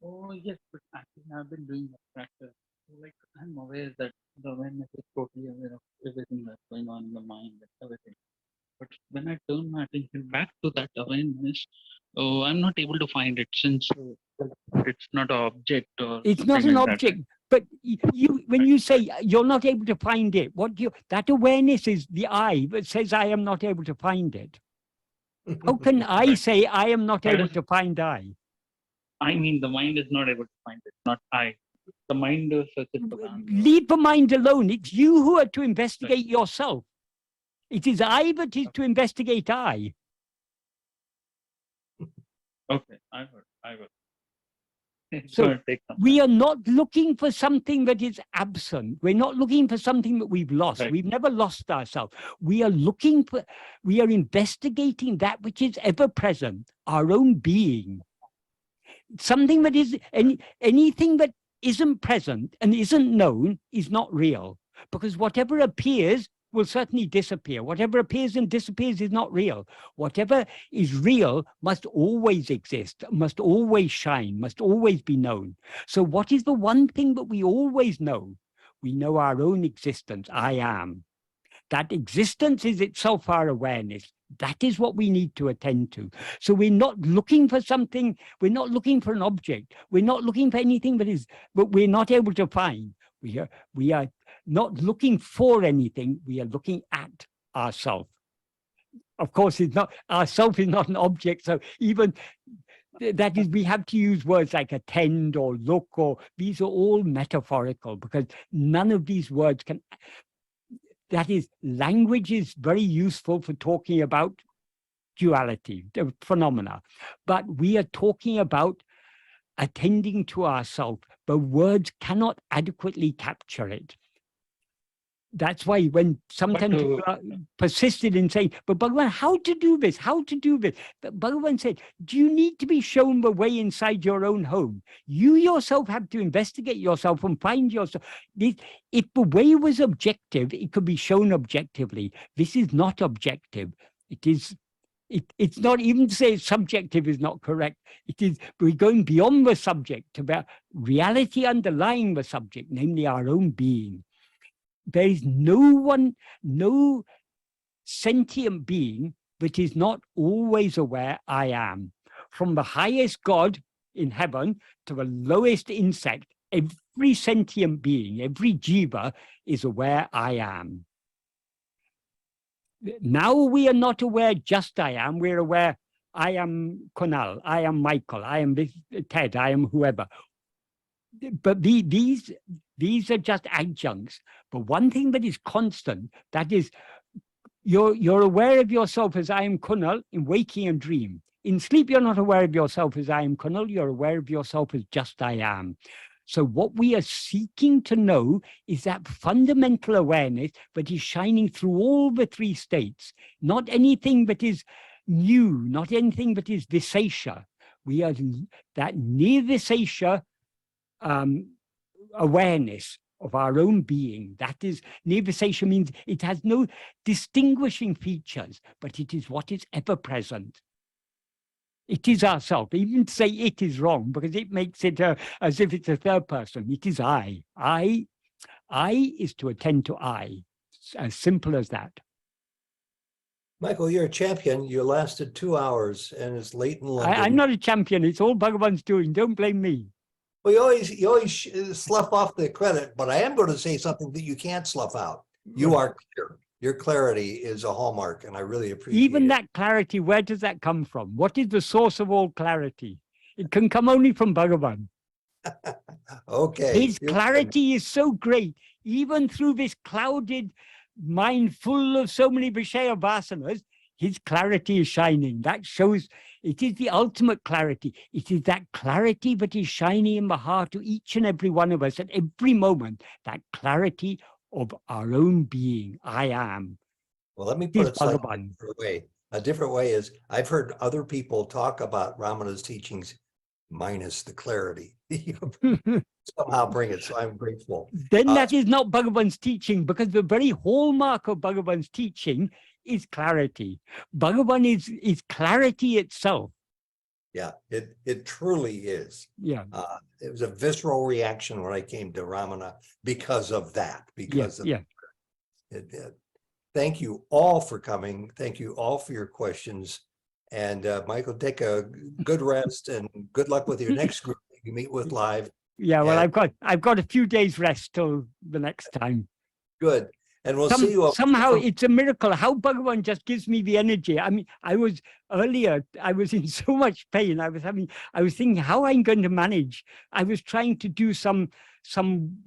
Oh, yes, but actually I've been doing that practice. Like, I'm aware that the awareness is totally aware of everything that's going on in the mind and everything. But when I turn my attention back to that awareness, I'm not able to find it, since it's not an object or it's not an something like that. object. But when you say you're not able to find it, that awareness is the I that says I am not able to find it. How can I say I am not able to find I? I mean, the mind is not able to find it, not I. The mind searches for the answer. Leave the mind alone. It's you who are to investigate yourself. It is I that is to investigate I. Okay, I got. So we are not looking for something that is absent. We're not looking for something that we've lost. Right. We've never lost ourselves. We are investigating that which is ever present, our own being. Something that is, anything that isn't present and isn't known is not real, because whatever appears will certainly disappear. Whatever appears and disappears is not real. Whatever is real must always exist, must always shine, must always be known. So what is the one thing that we always know? We know our own existence, I am. That existence is itself our awareness. That is what we need to attend to. So we're not looking for something, we're not looking for an object, we're not looking for anything but we're not able to find. We are not looking for anything, we are looking at ourself. Of course, ourself is not an object, so even that is, we have to use words like attend or look, or these are all metaphorical, because none of these words can. That is, language is very useful for talking about duality, the phenomena, but we are talking about attending to ourselves. The words cannot adequately capture it. That's why when sometimes people are persisted in saying, but Bhagavan, how to do this? How to do this? But Bhagavan said, do you need to be shown the way inside your own home? You yourself have to investigate yourself and find yourself. If the way was objective, it could be shown objectively. This is not objective. It is. It's not even to say subjective is not correct. It is, we're going beyond the subject about reality underlying the subject, namely our own being. There is no sentient being that is not always aware I am. From the highest God in heaven to the lowest insect, every sentient being, every jiva is aware I am. Now we are not aware just I am, we're aware I am Kunal, I am Michael, I am this, Ted, I am whoever. But these are just adjuncts. But one thing that is constant, that is, you're aware of yourself as I am Kunal in waking and dream. In sleep, you're not aware of yourself as I am Kunal, you're aware of yourself as just I am. So what we are seeking to know is that fundamental awareness that is shining through all the three states, not anything that is new, not anything that is visesha. We are that nirvisesha awareness of our own being. That is, nirvisesha means it has no distinguishing features, but it is what is ever present. It is ourself. Even to say it is wrong, because it makes it as if it's a third person. It is I. I is to attend to I. It's as simple as that. Michael, you're a champion. You lasted 2 hours and it's late in London. I'm not a champion. It's all Bhagavan's doing. Don't blame me. Well, you always slough off the credit, but I am going to say something that you can't slough out. You are clear. Your clarity is a hallmark, and I really appreciate Even it. that clarity, where does that come from? What is the source of all clarity? It can come only from Bhagavan. Okay. His clarity is so great, even through this clouded mind full of so many Vishaya vasanas, his clarity is shining. That shows it is the ultimate clarity. It is that clarity that is shining in the heart of each and every one of us at every moment, that clarity of our own being. I am. Well, let me put it slightly Bhagavan. different way. A different way is I've heard other people talk about Ramana's teachings minus the clarity. Somehow bring it, so I'm grateful. Then that is not Bhagavan's teaching, because the very hallmark of Bhagavan's teaching is clarity. Bhagavan is clarity itself. Yeah, it truly is. Yeah. It was a visceral reaction when I came to Ramana because of that. Because of it did. Thank you all for coming. Thank you all for your questions. And Michael, take a good rest and good luck with your next group that you meet with live. Yeah, well, And- I've got a few days rest till the next time. Good. And we'll see you all. Somehow it's a miracle how Bhagavan just gives me the energy. I mean, I was in so much pain. I was thinking how I'm going to manage. I was trying to do some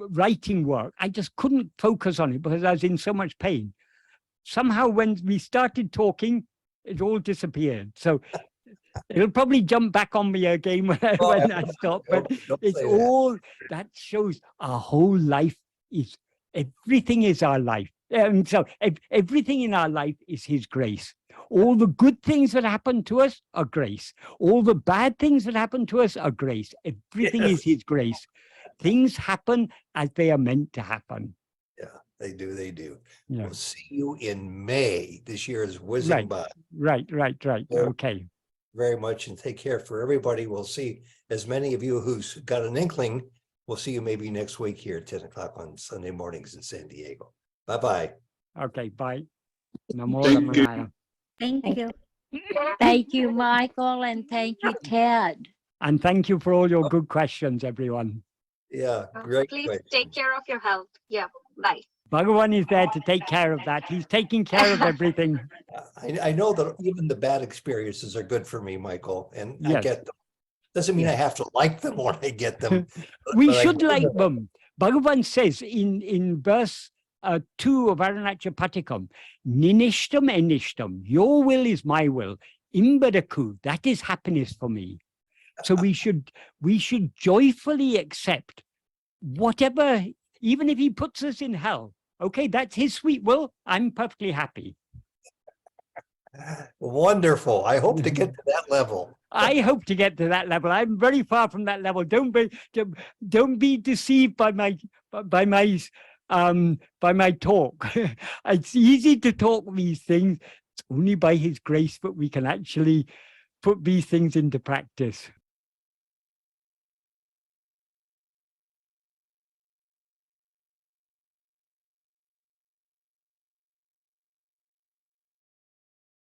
writing work. I just couldn't focus on it because I was in so much pain. Somehow when we started talking, it all disappeared. So it'll probably jump back on me again when I stop. But Don't it's say all that shows our whole life is. Everything is our life. So everything in our life is his grace. All the good things that happen to us are grace. All the bad things that happen to us are grace. Everything is his grace. Things happen as they are meant to happen. Yeah, they do. Yeah. We'll see you in May. This year is whizzing by. Right. Yeah. Okay. Very much, and take care for everybody. We'll see as many of you who's got an inkling. We'll see you maybe next week here at 10 o'clock on Sunday mornings in San Diego. Bye-bye. Okay, bye. Namo Thank you. Ramanaya. Thank you. Thank you, Michael, and thank you, Ted. And thank you for all your good questions, everyone. Yeah, great. Please question. take care of your health. Yeah, bye. Bhagavan is there to take care of that. He's taking care of everything. I know that even the bad experiences are good for me, Michael, and I Yes. get them. Doesn't mean I have to like them when I get them. We but I should do like them. them. Bhagavan says in verse 2 of Arunachal Patikam, Ninishtam enishtam, your will is my will. Imbadaku, that is happiness for me. So we should joyfully accept whatever, even if he puts us in hell, Okay, that's his sweet will. I'm perfectly happy. Wonderful. I hope to get to that level. I hope to get to that level. I'm very far from that level. Don't be deceived by my talk. It's easy to talk these things. It's only by his grace that we can actually put these things into practice.